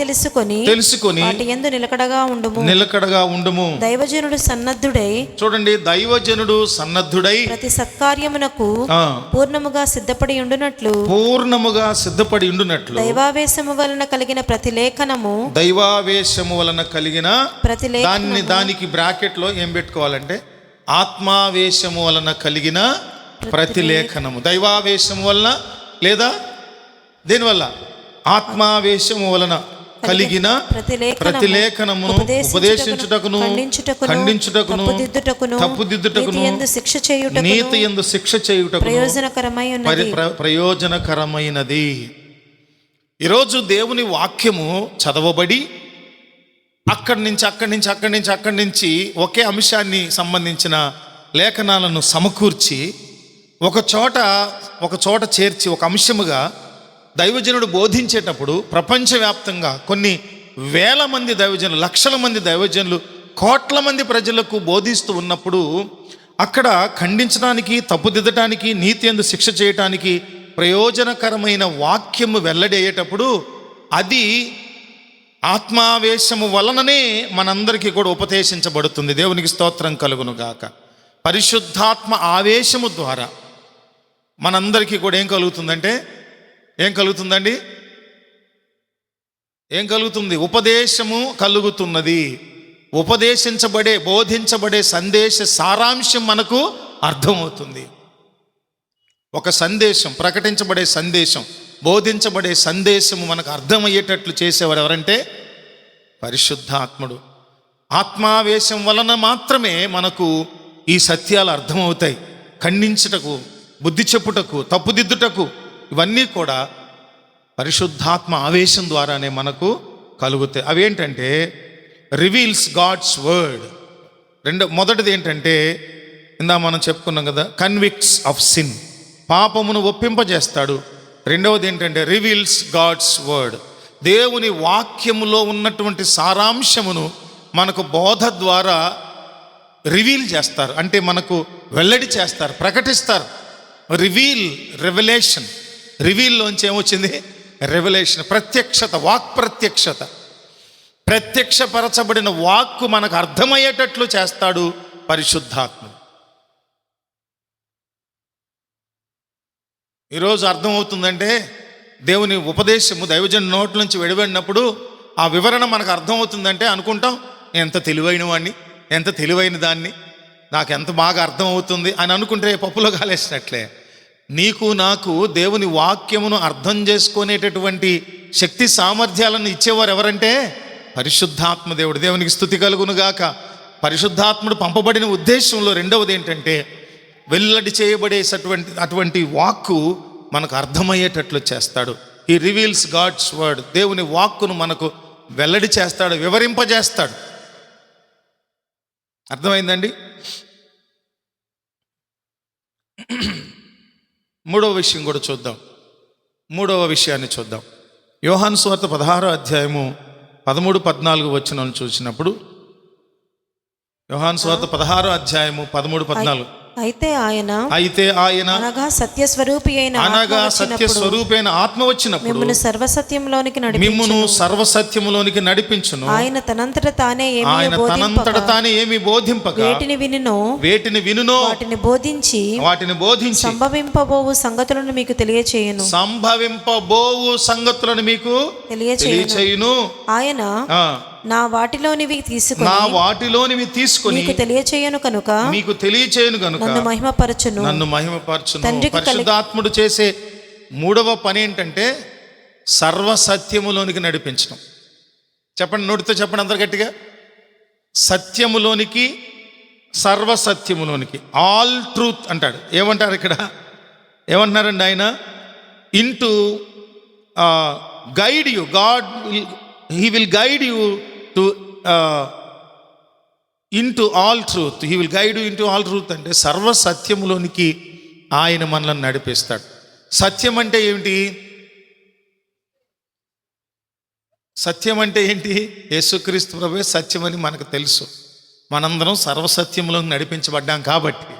తెలుసుకొని వాటి యందు నిలకడగా ఉండుము. దైవజనుడు సన్నద్ధుడై, చూడండి, దైవజనుడు సన్నద్ధుడై ప్రతి సత్కార్యమునకు పూర్ణముగా సిద్ధపడి ఉండునట్లు దైవావేశము వలన కలిగిన ప్రతి లేఖనము దానికి బ్రాకెట్ లో ఏం పెట్టుకోవాలంటే ఆత్మావేశము వలన కలిగిన ప్రతి లేఖనము. దైవావేశము వలన లేదా దేనివల్ల? ఆత్మావేశము వలన కలిగిన ప్రతి లేఖనమును ఉపదేశించుటకును ఖండించుటకును తప్పుదిద్దుటకును నీతి యందు శిక్ష చేయుటకును ప్రయోజనకరమైనది. ఈరోజు దేవుని వాక్యము చదవబడి అక్కడి నుంచి ఒకే అంశాన్ని సంబంధించిన లేఖనాలను సమకూర్చి ఒక చోట చేర్చి ఒక అంశముగా దైవజనుడు బోధించేటప్పుడు ప్రపంచవ్యాప్తంగా కొన్ని వేల మంది దైవజనులు, లక్షల మంది దైవజనులు, కోట్ల మంది ప్రజలకు బోధిస్తూ ఉన్నప్పుడు అక్కడ ఖండించడానికి, తప్పుదిద్దటానికి, నీతి యందు శిక్ష చేయటానికి ప్రయోజనకరమైన వాక్యము వెల్లడయ్యేటప్పుడు అది ఆత్మావేశము వలననే మనందరికీ కూడా ఉపదేశించబడుతుంది. దేవునికి స్తోత్రం కలుగును గాక. పరిశుద్ధాత్మ ఆవేశము ద్వారా మనందరికీ కూడా ఏం కలుగుతుందండి? ఏం కలుగుతుంది? ఉపదేశము కలుగుతున్నది. బోధించబడే సందేశ సారాంశం మనకు అర్థమవుతుంది. ఒక సందేశం, ప్రకటించబడే సందేశం, బోధించబడే సందేశము మనకు అర్థమయ్యేటట్లు చేసేవారు ఎవరంటే పరిశుద్ధాత్ముడు. ఆత్మావేశం వలన మాత్రమే మనకు ఈ సత్యాలు అర్థమవుతాయి. ఖండించుటకు, బుద్ధి చెప్పుటకు, తప్పుదిద్దుటకు ఇవన్నీ కూడా పరిశుద్ధాత్మ ఆవేశం ద్వారానే మనకు కలుగుతాయి. అవేంటంటే రివీల్స్ గాడ్స్ వర్డ్. మొదటిది ఏంటంటే మనం చెప్పుకున్నాం కదా, కన్విక్ట్స్ ఆఫ్ సిన్, పాపమును ఒప్పింపజేస్తాడు. రెండవది ఏంటంటే రివీల్స్ గాడ్స్ వర్డ్, దేవుని వాక్యములో ఉన్నటువంటి సారాంశమును మనకు బోధ ద్వారా రివీల్ చేస్తారు, అంటే మనకు వెల్లడి చేస్తారు, ప్రకటిస్తారు. రెవల్యూషన్. రివీల్లోంచి ఏమొచ్చింది? రెవల్యూషన్, ప్రత్యక్షత, వాక్ ప్రత్యక్షత. ప్రత్యక్షపరచబడిన వాక్కు మనకు అర్థమయ్యేటట్లు చేస్తాడు పరిశుద్ధాత్ముడు. ఈరోజు అర్థమవుతుందంటే దేవుని ఉపదేశము దైవజను నోట్ల నుంచి వెలువడినప్పుడు ఆ వివరణ మనకు అర్థమవుతుందంటే అనుకుంటాం, ఎంత తెలివైన వాడిని, ఎంత తెలివైన దాన్ని, నాకు ఎంత బాగా అర్థమవుతుంది అని అనుకుంటే పప్పులో కాలేసినట్లే. నీకు నాకు దేవుని వాక్యమును అర్థం చేసుకునేటటువంటి శక్తి సామర్థ్యాలను ఇచ్చేవారు ఎవరంటే పరిశుద్ధాత్మ దేవుడు. దేవునికి స్తుతి కలుగును గాక. పరిశుద్ధాత్ముడు పంపబడిన ఉద్దేశంలో రెండవది ఏంటంటే వెల్లడి అటువంటి వాక్కు మనకు అర్థమయ్యేటట్లు చేస్తాడు. ఈ రివీల్స్ గాడ్స్ వర్డ్, దేవుని వాక్కును మనకు వెల్లడి చేస్తాడు, వివరింపజేస్తాడు. అర్థమైందండి? మూడవ విషయాన్ని చూద్దాం. యోహాను సువార్త 16వ అధ్యాయము 13-14 వచనాలను చూసినప్పుడు, యోహాను సువార్త 16వ అధ్యాయము 13-14. అయితే ఆయన అనగా సత్యస్వరూపి అయిన ఆత్మ వచ్చినప్పుడు మిమ్మును సర్వసత్యములోనికి నడిపించును. ఆయన తనంతట తానే ఏమి బోధింపక వేటిని వినునో వాటిని బోధించి సంభవింపబోవు సంగతులను మీకు తెలియచేయును. ఆయన నా వాటిలోనివి తీసుకొని మీకు తెలియచేయను కనుక నన్ను మహిమపరచును. పరిశుద్ధాత్ముడు చేసే మూడవ పని ఏంటంటే సర్వసత్యములోనికి నడిపించడం. చెప్పండి, నోటితో చెప్పండి అందరు గట్టిగా. సత్యములోనికి, సర్వసత్యములోనికి, ఆల్ ట్రూత్ అంటాడు. ఏమంటారు ఇక్కడ? ఏమంటున్నారండి ఆయన? Into guide you, God he will guide you to into all truth. He will guide you into all truth అంటే సర్వసత్యములోనికి ఆయన మనల్ని నడిపిస్తాడు. సత్యం అంటే ఏమిటి? సత్యం అంటే ఏంటి? యేసుక్రీస్తు ప్రభువే సత్యమని మనకు తెలుసు. మనందరం సర్వసత్యములోకి నడిపించబడ్డాం కాబట్టి.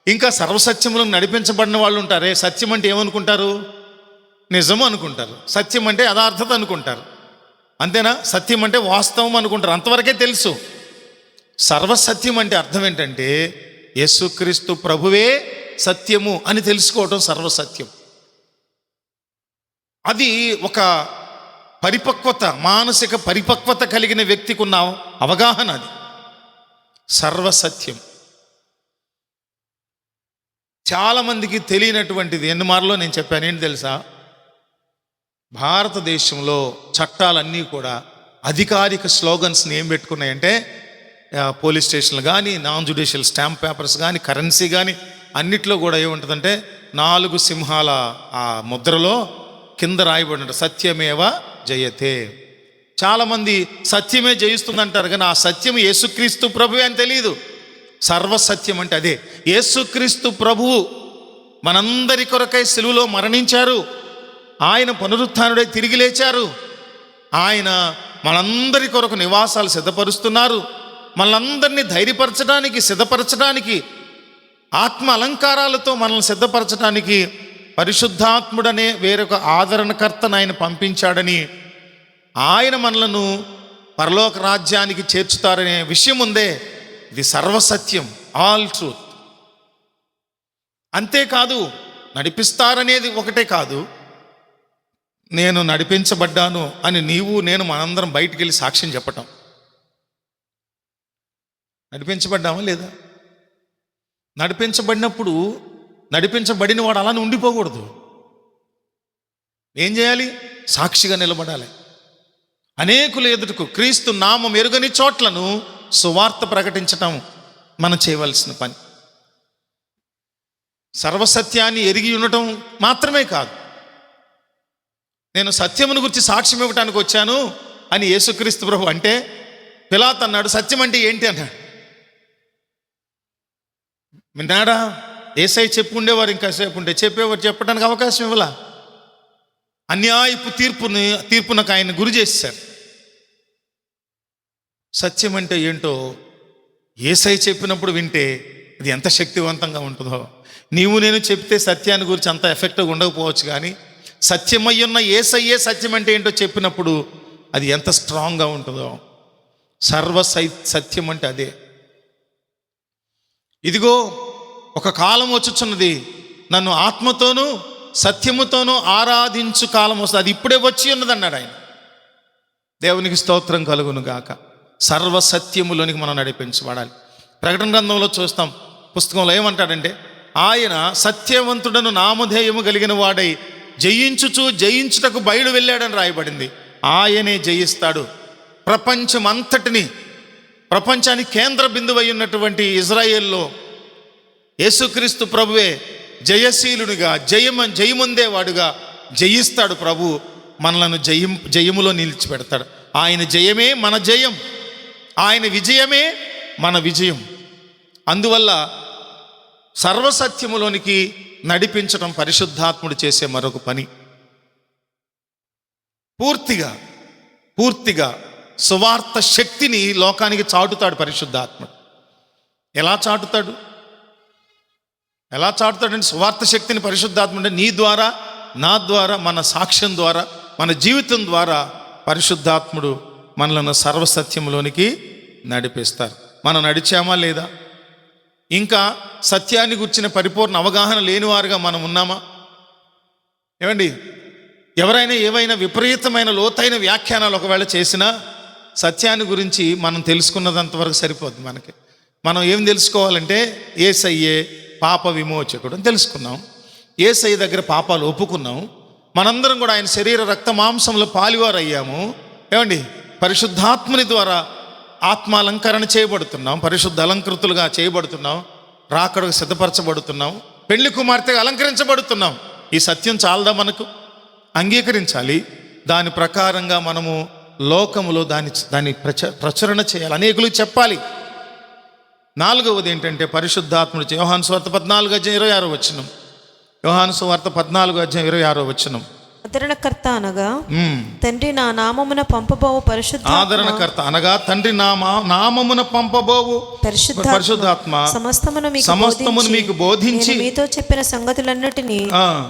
ఇంకా సర్వసత్యములోకి నడిపించబడిన వాళ్ళు ఉంటారే, సత్యం అంటే ఏమనుకుంటారు? నిజము అనుకుంటారు. సత్యం అంటే యథార్థత అనుకుంటారు. అంతేనా? సత్యం అంటే వాస్తవం అనుకుంటారు. అంతవరకే తెలుసు. సర్వసత్యం అంటే అర్థం ఏంటంటే యేసుక్రీస్తు ప్రభువే సత్యము అని తెలుసుకోవటం సర్వసత్యం. అది ఒక పరిపక్వత, మానసిక పరిపక్వత కలిగిన వ్యక్తికి ఉన్న అవగాహన. అది సర్వసత్యం. చాలామందికి తెలియనటువంటిది ఎన్ని మార్లో నేను చెప్పాను. ఏంటి తెలుసా? భారతదేశంలో చట్టాలన్నీ కూడా అధికారిక స్లోగన్స్ని ఏం పెట్టుకున్నాయంటే పోలీస్ స్టేషన్లు కానీ, నాన్ జ్యుడిషియల్ స్టాంప్ పేపర్స్ కానీ, కరెన్సీ కానీ అన్నిట్లో కూడా ఏముంటుందంటే 4 సింహాల ఆ ముద్రలో కింద రాయబడి సత్యమేవ జయతే. చాలామంది సత్యమే జయిస్తుందంటారు, కానీ ఆ సత్యం యేసుక్రీస్తు ప్రభువే అని తెలియదు. సర్వసత్యం అంటే అదే. యేసుక్రీస్తు ప్రభువు మనందరి కొరకై సిలువలో మరణించారు. ఆయన పునరుత్థానుడై తిరిగి లేచారు. ఆయన మనందరి కొరకు నివాసాలు సిద్ధపరుస్తున్నారు. మనందరినీ ధైర్యపరచడానికి, సిద్ధపరచడానికి, ఆత్మ అలంకారాలతో మనల్ని సిద్ధపరచడానికి పరిశుద్ధాత్ముడనే వేరొక ఆదరణకర్తను ఆయన పంపించాడని, ఆయన మనలను పరలోక రాజ్యానికి చేర్చుతారనే విషయం ఉందే, ఇది సర్వసత్యం, ఆల్ ట్రూత్. అంతేకాదు, నడిపిస్తారనేది ఒకటే కాదు, నేను నడిపించబడ్డాను అని నీవు నేను మనందరం బయటికి వెళ్ళి సాక్ష్యం చెప్పటం. నడిపించబడ్డామా లేదా? నడిపించబడినప్పుడు నడిపించబడిన వాడు అలానే ఉండిపోకూడదు. ఏం చేయాలి? సాక్షిగా నిలబడాలి. అనేకులు ఎదుటకు క్రీస్తు నామం ఎరుగని చోట్లను సువార్త ప్రకటించటం మనం చేయవలసిన పని. సర్వసత్యాన్ని ఎరిగి ఉండటం మాత్రమే కాదు, నేను సత్యమును గురించి సాక్ష్యం ఇవ్వటానికి వచ్చాను అని యేసుక్రీస్తు ప్రభు అంటే, పిలాతు అన్నాడు సత్యం అంటే ఏంటి అన్నాడు. విన్నాడా? యేసయ్య చెప్పు ఉండేవారు, ఇంకా సేపు ఉంటే చెప్పేవారు, చెప్పడానికి అవకాశం ఇవ్వాల. అన్యాయపు తీర్పునకు ఆయన గురి చేశారు. సత్యం అంటే ఏంటో యేసయ్య చెప్పినప్పుడు వింటే అది ఎంత శక్తివంతంగా ఉంటుందో. నీవు నేను చెప్తే సత్యాన్ని గురించి అంత ఎఫెక్టివ్గా ఉండకపోవచ్చు, కానీ సత్యమయ్యున్న యేసయ్యే సత్యం అంటే ఏంటో చెప్పినప్పుడు అది ఎంత స్ట్రాంగ్గా ఉంటుందో. సత్యం అంటే అదే. ఇదిగో ఒక కాలం వచ్చుచున్నది, నన్ను ఆత్మతోనూ సత్యముతోనూ ఆరాధించు కాలం వస్తుంది, అది ఇప్పుడే వచ్చి ఉన్నది అన్నాడు ఆయన. దేవునికి స్తోత్రం కలుగును గాక. సర్వసత్యములోనికి మనం నడిపించబడాలి. ప్రకటన గ్రంథంలో చూస్తాం, పుస్తకంలో ఏమంటాడంటే, ఆయన సత్యవంతుడను నామధేయము కలిగిన వాడై జయించుటకు బయలు వెళ్ళాడని రాయబడింది. ఆయనే జయిస్తాడు. ప్రపంచానికి కేంద్ర బిందువై ఉన్నటువంటి ఇజ్రాయేల్లో యేసుక్రీస్తు ప్రభువే జయశీలునిగా, జయముందేవాడుగా జయిస్తాడు. ప్రభు మనలను జయములో నిలిచిపెడతాడు. ఆయన జయమే మన జయం, ఆయన విజయమే మన విజయం. అందువల్ల సర్వసత్యములోనికి నడిపించడం పరిశుద్ధాత్ముడు చేసే మరొక పని. పూర్తిగా సువార్త శక్తిని లోకానికి చాటుతాడు పరిశుద్ధాత్ముడు. ఎలా చాటుతాడంటే సువార్త శక్తిని పరిశుద్ధాత్ముడు నీ ద్వారా, నా ద్వారా, మన సాక్ష్యం ద్వారా, మన జీవితం ద్వారా పరిశుద్ధాత్ముడు మనలను సర్వసత్యంలోనికి నడిపిస్తారు. మనం నడిచామా లేదా? ఇంకా సత్యాన్ని గుర్చిన పరిపూర్ణ అవగాహన లేనివారుగా మనం ఉన్నామా? ఏమండి, ఎవరైనా ఏవైనా విపరీతమైన లోతైన వ్యాఖ్యానాలు ఒకవేళ చేసినా సత్యాన్ని గురించి మనం తెలుసుకున్నదంతవరకు సరిపోద్ది. మనం ఏం తెలుసుకోవాలంటే, యేసయ్యే పాప విమోచకుడు అని తెలుసుకున్నాం. యేసయ్య దగ్గర పాపాలు ఒప్పుకున్నాం. మనందరం కూడా ఆయన శరీర రక్త మాంసంలో పాలివారు అయ్యాము. ఏమండి, పరిశుద్ధాత్మని ద్వారా ఆత్మాలంకరణ చేయబడుతున్నాం, పరిశుద్ధ అలంకృతులుగా చేయబడుతున్నాం, రాకడకు సిద్ధపరచబడుతున్నాం, పెళ్లి కుమార్తెగా అలంకరించబడుతున్నాం. ఈ సత్యం చాలదా? మనకు అంగీకరించాలి. దాని ప్రకారంగా మనము లోకములో దాన్ని ప్రచురణ చేయాలి, అనేకులకు చెప్పాలి. 4వది ఏంటంటే పరిశుద్ధాత్ముడు. యోహాను సువార్త 14:26 యోహాను సువార్త 14:26 ఆదరణకర్త అనగా తండ్రి నా నామమున పంపబోవు పరిశుద్ధాత్మ. ఆదరణకర్త అనగా తండ్రి నామమున పంపబోవు పరిశుద్ధాత్మ సమస్తమును మీకు బోధించి మీతో చెప్పిన సంగతులన్నిటినీ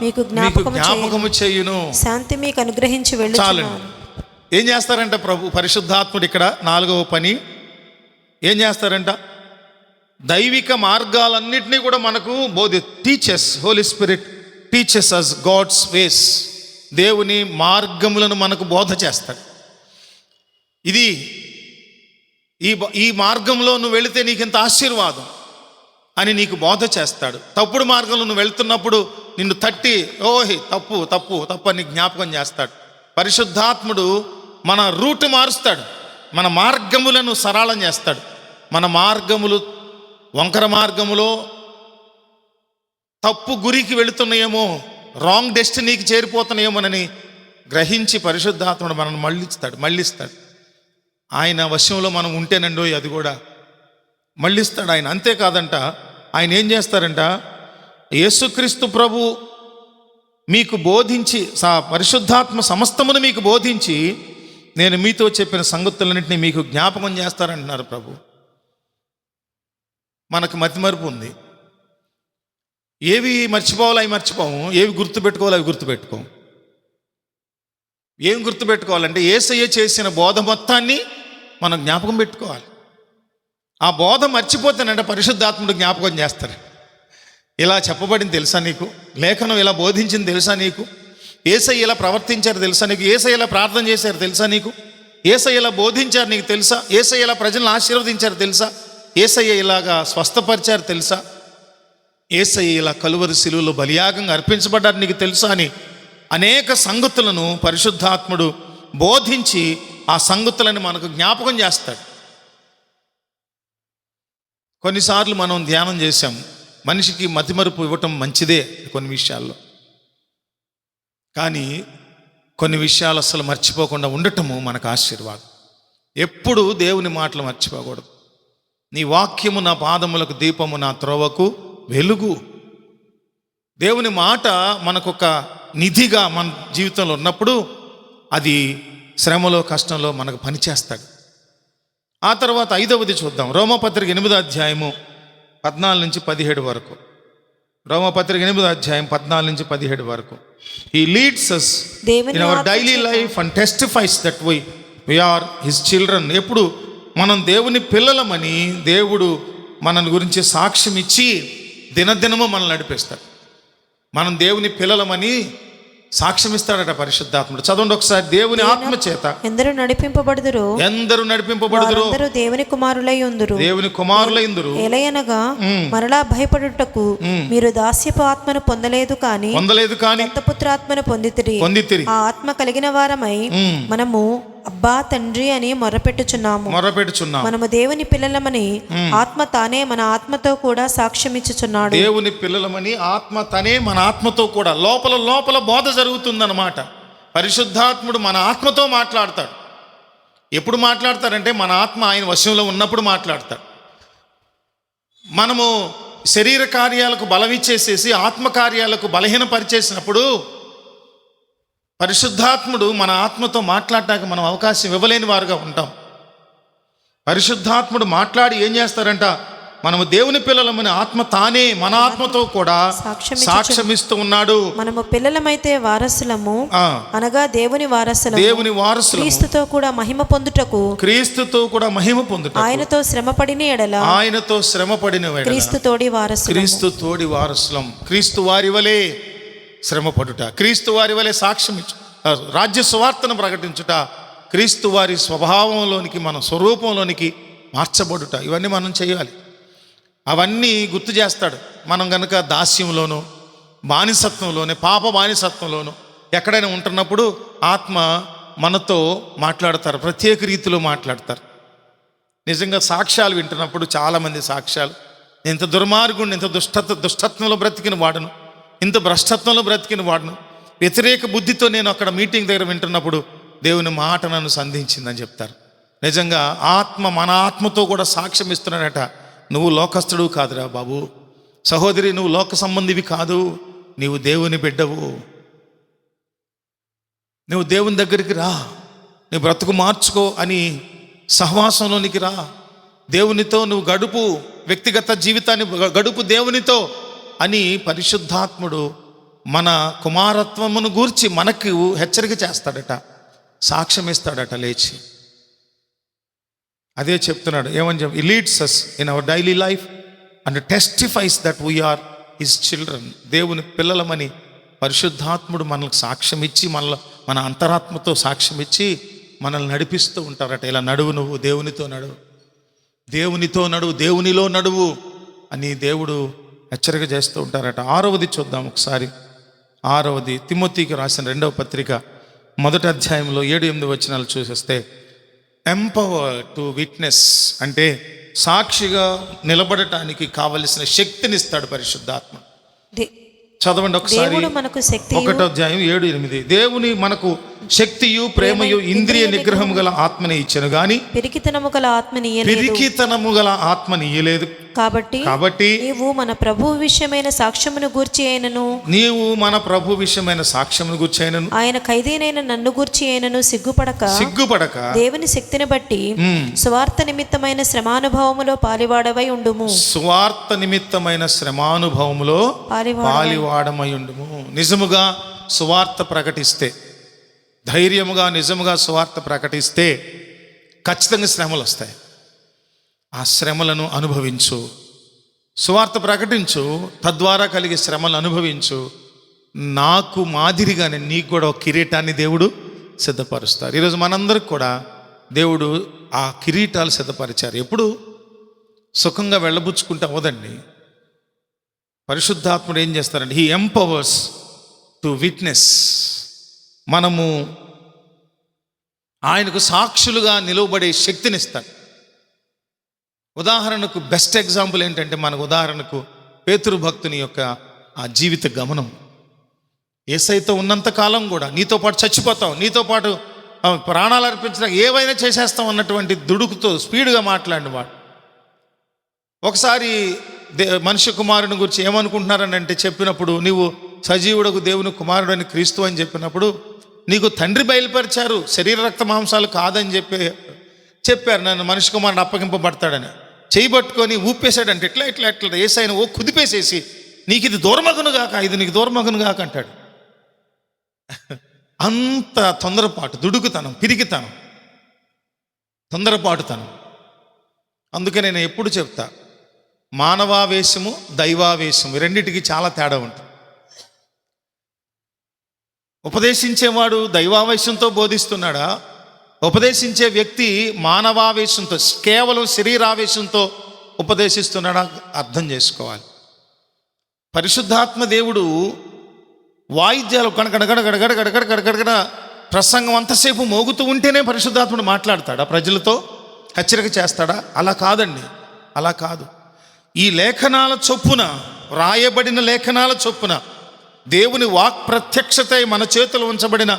మీకు జ్ఞాపకము చేయును. శాంతి మీకు అనుగ్రహించి వెళ్ళుచున్నాను. ఏం చేస్తారంట ప్రభు పరిశుద్ధాత్ముడు? ఇక్కడ 4వ పని ఏం చేస్తారంట? దైవిక మార్గాలన్నింటినీ కూడా మనకు హోలీ స్పిరిట్ టీచెస్ అస్ గాడ్స్ వేస్. దేవుని మార్గములను మనకు బోధ చేస్తాడు. ఈ మార్గంలో నువ్వు వెళితే నీకు ఇంత ఆశీర్వాదం అని నీకు బోధ చేస్తాడు. తప్పుడు మార్గంలో నువ్వు వెళ్తున్నప్పుడు నిన్ను తట్టి తప్పు అని జ్ఞాపకం చేస్తాడు. పరిశుద్ధాత్ముడు మన రూట్ మారుస్తాడు, మన మార్గములను సరళం చేస్తాడు. మన మార్గములు వంకర మార్గములో తప్పు గురికి వెళుతున్నాయేమో, రాంగ్ డెస్టినీకి చేరిపోతున్నాయేమోనని గ్రహించి పరిశుద్ధాత్ముడు మనల్ని మళ్ళిస్తాడు. ఆయన వశంలో మనం ఉంటేనండో అది కూడా మళ్ళిస్తాడు ఆయన. అంతేకాదంట, ఆయన ఏం చేస్తారంట, యేసుక్రీస్తు ప్రభు మీకు బోధించి, పరిశుద్ధాత్మ సమస్తమును మీకు బోధించి నేను మీతో చెప్పిన సంగతులన్నింటినీ మీకు జ్ఞాపకం చేస్తారంటున్నారు ప్రభు. మనకు మతిమరుపు ఉంది. ఏవి మర్చిపోవాలో అవి మర్చిపోము, ఏవి గుర్తుపెట్టుకోవాలో అవి గుర్తుపెట్టుకోము. ఏం గుర్తుపెట్టుకోవాలంటే యేసయ్య చేసిన బోధ మొత్తాన్ని మనం జ్ఞాపకం పెట్టుకోవాలి. ఆ బోధ మర్చిపోతేనంటే పరిశుద్ధాత్ముడు జ్ఞాపకం చేస్తారు. ఇలా చెప్పబడింది తెలుసా నీకు? లేఖనం ఇలా బోధించింది తెలుసా నీకు? యేసయ్య ఇలా ప్రవర్తించారు తెలుసా నీకు? యేసయ్య ఇలా ప్రార్థన చేశారు తెలుసా నీకు? యేసయ్య ఇలా బోధించారు నీకు తెలుసా? యేసయ్య ఇలా ప్రజలను ఆశీర్వదించారు తెలుసా? యేసయ్య ఇలాగా స్వస్థపరిచారు తెలుసా? యేసయ్య ఇలా కలువరి శిలువలో బలియాగంగా అర్పించబడ్డారు నీకు తెలుసా అని అనేక సంగతులను పరిశుద్ధాత్ముడు బోధించి ఆ సంగతులను మనకు జ్ఞాపకం చేస్తాడు. కొన్నిసార్లు మనం ధ్యానం చేశాం, మనిషికి మతిమరుపు ఇవ్వటం మంచిదే కొన్ని విషయాల్లో, కానీ కొన్ని విషయాలు అసలు మర్చిపోకుండా ఉండటము మనకు ఆశీర్వాదం. ఎప్పుడు దేవుని మాటలు మర్చిపోకూడదు. నీ వాక్యము నా పాదములకు దీపము, నా త్రోవకు వెలుగు. దేవుని మాట మనకొక నిధిగా మన జీవితంలో ఉన్నప్పుడు అది శ్రమలో కష్టంలో మనకు పనిచేస్తాడు. ఆ తర్వాత 5వది చూద్దాం. రోమపత్రిక 8వ అధ్యాయము 14 నుంచి 17 వరకు. రోమపత్రిక 8వ అధ్యాయం 14 నుంచి 17 వరకు. He leads us in our daily life and testifies that we are his children. ఎప్పుడు మనం దేవుని పిల్లలమని దేవుడు మన గురించి సాక్ష్యం ఇచ్చి దినదినము మనల్ని నడిపిస్తాడు. మనం దేవుని పిల్లలమని సాక్ష్యం ఇస్తాడట పరిశుద్ధాత్ముడు. చదవండి ఒకసారి. దేవుని ఆత్మ చేత ఎందరూ నడిపింపబడుదురు, దేవుని కుమారులై ఉందురు. ఎలయనగా మరలా భయపడుటకు మీరు దాస్యపు ఆత్మను పొందలేదు కానీ దత్తపుత్రాత్మను పొందితిరి. ఆ ఆత్మ కలిగిన వారమై మనము అబ్బా తండ్రి అని మొర్రపెట్టుచున్నాము. మనము దేవుని పిల్లలమని ఆత్మ తానే మన ఆత్మతో కూడా సాక్ష్యం ఇచ్చుచున్నాడు. దేవుని పిల్లలమని ఆత్మ తనే మన ఆత్మతో కూడా. లోపల బోధ జరుగుతుందన్నమాట. పరిశుద్ధాత్ముడు మన ఆత్మతో మాట్లాడతాడు. ఎప్పుడు మాట్లాడతాడంటే మన ఆత్మ ఆయన వశంలో ఉన్నప్పుడు మాట్లాడతాడు. మనము శరీర కార్యాలకు బలమిచ్చేసేసి ఆత్మ కార్యాలకు బలహీనపరిచేసినప్పుడు పరిశుద్ధాత్ముడు మన ఆత్మతో మాట్లాడటానికి మనం అవకాశం ఇవ్వలేని వారుగా ఉంటాం. పరిశుద్ధాత్ముడు మాట్లాడి ఏం చేస్తారంట, మనము దేవుని పిల్లలమని ఆత్మ తానే మన ఆత్మతో కూడా సాక్ష్యమిస్తూ ఉన్నాడు. మనము పిల్లలమైతే వారసులము, అనగా దేవుని వారసులము, క్రీస్తుతో కూడా మహిమ పొందుటకు ఆయనతో శ్రమపడిన ఎడల క్రీస్తు తోడి వారసులం. క్రీస్తు వారి వలె శ్రమపడుట, క్రీస్తు వారి వలె సాక్ష్యం ఇచ్చు, రాజ్య సువార్తను ప్రకటించుట, క్రీస్తు వారి స్వభావంలోనికి మన స్వరూపంలోనికి మార్చబడుట, ఇవన్నీ మనం చేయాలి. అవన్నీ గుర్తు చేస్తాడు. మనం కనుక దాస్యంలోనూ బానిసత్వంలోనే, పాప బానిసత్వంలోనూ ఎక్కడైనా ఉంటున్నప్పుడు ఆత్మ మనతో మాట్లాడతారు, ప్రత్యేక రీతిలో మాట్లాడతారు. నిజంగా సాక్ష్యాలు వింటున్నప్పుడు చాలామంది సాక్ష్యాలు, ఇంత దుర్మార్గుడిని, ఇంత దుష్టత్వంలో బ్రతికిన వాడును, ఇంత భ్రష్టత్వంలో బ్రతికిన వాడును, వ్యతిరేక బుద్ధితో నేను అక్కడ మీటింగ్ దగ్గర వింటున్నప్పుడు దేవుని మాట నన్ను సంధించిందని చెప్తారు. నిజంగా ఆత్మ మన ఆత్మతో కూడా సాక్ష్యం ఇస్తున్నాడట. నువ్వు లోకస్తుడు కాదురా బాబు, సహోదరి, నువ్వు లోక సంబంధివి కాదు, నీవు దేవుని బిడ్డవు. నువ్వు దేవుని దగ్గరికి రా, నీ బ్రతుకు మార్చుకో అని సహవాసంలోనికి రా. దేవునితో నువ్వు గడుపు, వ్యక్తిగత జీవితాన్ని గడుపు దేవునితో అని పరిశుద్ధాత్ముడు మన కుమారత్వమును గూర్చి మనకు హెచ్చరిక చేస్తాడట, సాక్ష్యం ఇస్తాడట లేచి. అదే చెప్తున్నాడు. ఏమని చెప్పి, He leads us in our daily life and testifies that we are his children. దేవుని పిల్లలమని పరిశుద్ధాత్ముడు మనకు సాక్ష్యం ఇచ్చి, మన అంతరాత్మతో సాక్ష్యం ఇచ్చి మనల్ని నడిపిస్తూ ఉంటారట. ఇలా నడువు, నువ్వు దేవునితో నడువు, దేవునిలో నడువు అని దేవుడు హెచ్చరిక చేస్తూ ఉంటారట. 6వది చూద్దాం ఒకసారి. 6వది తిమోతికి రాసిన 2వ పత్రిక మొదటి అధ్యాయంలో 7-8 వచనాలు చూసేస్తే, ఎంపవర్ టు విట్నెస్ అంటే సాక్షిగా నిలబడటానికి కావలసిన శక్తిని ఇస్తాడు పరిశుద్ధాత్మ. చదవండి ఒకసారి. దేవుడు మనకు శక్తియు, 1వ అధ్యాయం 7-8. దేవుని మనకు శక్తియు ప్రేమయు ఇంద్రియ నిగ్రహము గల ఆత్మని ఇచ్చెను గాని పిరికితనము గల ఆత్మని ఇయ్యలేదు. కాబట్టి నీవు మన ప్రభు విషయమైన సాక్ష్యమును గూర్చి అయినను ఆయన ఖైదీనైన నన్ను గూర్చి అయినను సిగ్గుపడక దేవుని శక్తిని బట్టి స్వార్థ నిమిత్తమైన శ్రమానుభవములో పాలివాడవై ఉండుము. స్వార్థ నిమిత్తమైన శ్రమానుభవములో పాలివాడమై ఉండుము. నిజముగా సువార్త ప్రకటిస్తే, ధైర్యముగా నిజముగా సువార్త ప్రకటిస్తే ఖచ్చితంగా శ్రమలు వస్తాయి. ఆ శ్రమలను అనుభవించు, సువార్త ప్రకటించు, తద్వారా కలిగే శ్రమలను అనుభవించు. నాకు మాదిరిగానే నీకు కూడా ఒక కిరీటాన్ని దేవుడు సిద్ధపరుస్తారు. ఈరోజు మనందరికి కూడా దేవుడు ఆ కిరీటాలు సిద్ధపరిచారు. ఎప్పుడు సుఖంగా వెళ్ళబుచ్చుకుంటే అవదండి. పరిశుద్ధాత్ముడు ఏం చేస్తారంటే హీ ఎంపవర్స్ టు విట్నెస్. మనము ఆయనకు సాక్షులుగా నిలువబడే శక్తినిస్తాడు. ఉదాహరణకు బెస్ట్ ఎగ్జాంపుల్ ఏంటంటే, మనకు ఉదాహరణకు పేతురు భక్తుని యొక్క ఆ జీవిత గమనం. యేసయ్యతో ఉన్నంత కాలం కూడా నీతో పాటు చచ్చిపోతాం, నీతో పాటు ప్రాణాలు అర్పించడానికి ఏవైనా చేసేస్తాం అన్నటువంటి దుడుకుతో స్పీడ్గా మాట్లాడిన వాడు. ఒకసారి మనుష్య కుమారుని గురించి ఏమనుకుంటున్నారని అంటే చెప్పినప్పుడు, నీవు సజీవుడకు దేవుని కుమారుడు అని క్రీస్తు అని చెప్పినప్పుడు, నీకు తండ్రి బయలుపరిచారు, శరీర రక్త మాంసాలు కాదని చెప్పారు, నన్ను మనిషి కుమారుడు అప్పగింపబడతాడని. చేయబట్టుకొని ఊపేశాడంటే ఎట్లా యేసయ్యను కుదిపేసేసి, నీకు ఇది దూరమగును గాక, ఇది నీకు దూరమగును గాక అంటాడు. అంత తొందరపాటు, దుడుకుతనం, పిరికితనం, తొందరపాటుతనం. అందుకే నేను ఎప్పుడు చెప్తా, మానవావేశము దైవావేశము రెండింటికి చాలా తేడా ఉంటుంది. ఉపదేశించేవాడు దైవావేశంతో బోధిస్తున్నాడా, ఉపదేశించే వ్యక్తి మానవావేశంతో కేవలం శరీరావేశంతో ఉపదేశిస్తున్నాడా అర్థం చేసుకోవాలి. పరిశుద్ధాత్మ దేవుడు వాయిద్యాలు గడగడ ప్రసంగం అంతసేపు మోగుతూ ఉంటేనే పరిశుద్ధాత్ముడు మాట్లాడతాడా, ప్రజలతో హెచ్చరిక చేస్తాడా? అలా కాదండి, అలా కాదు. ఈ లేఖనాల చొప్పున, రాయబడిన లేఖనాల చొప్పున, దేవుని వాక్ ప్రత్యక్షత మన చేతులు ఉంచబడిన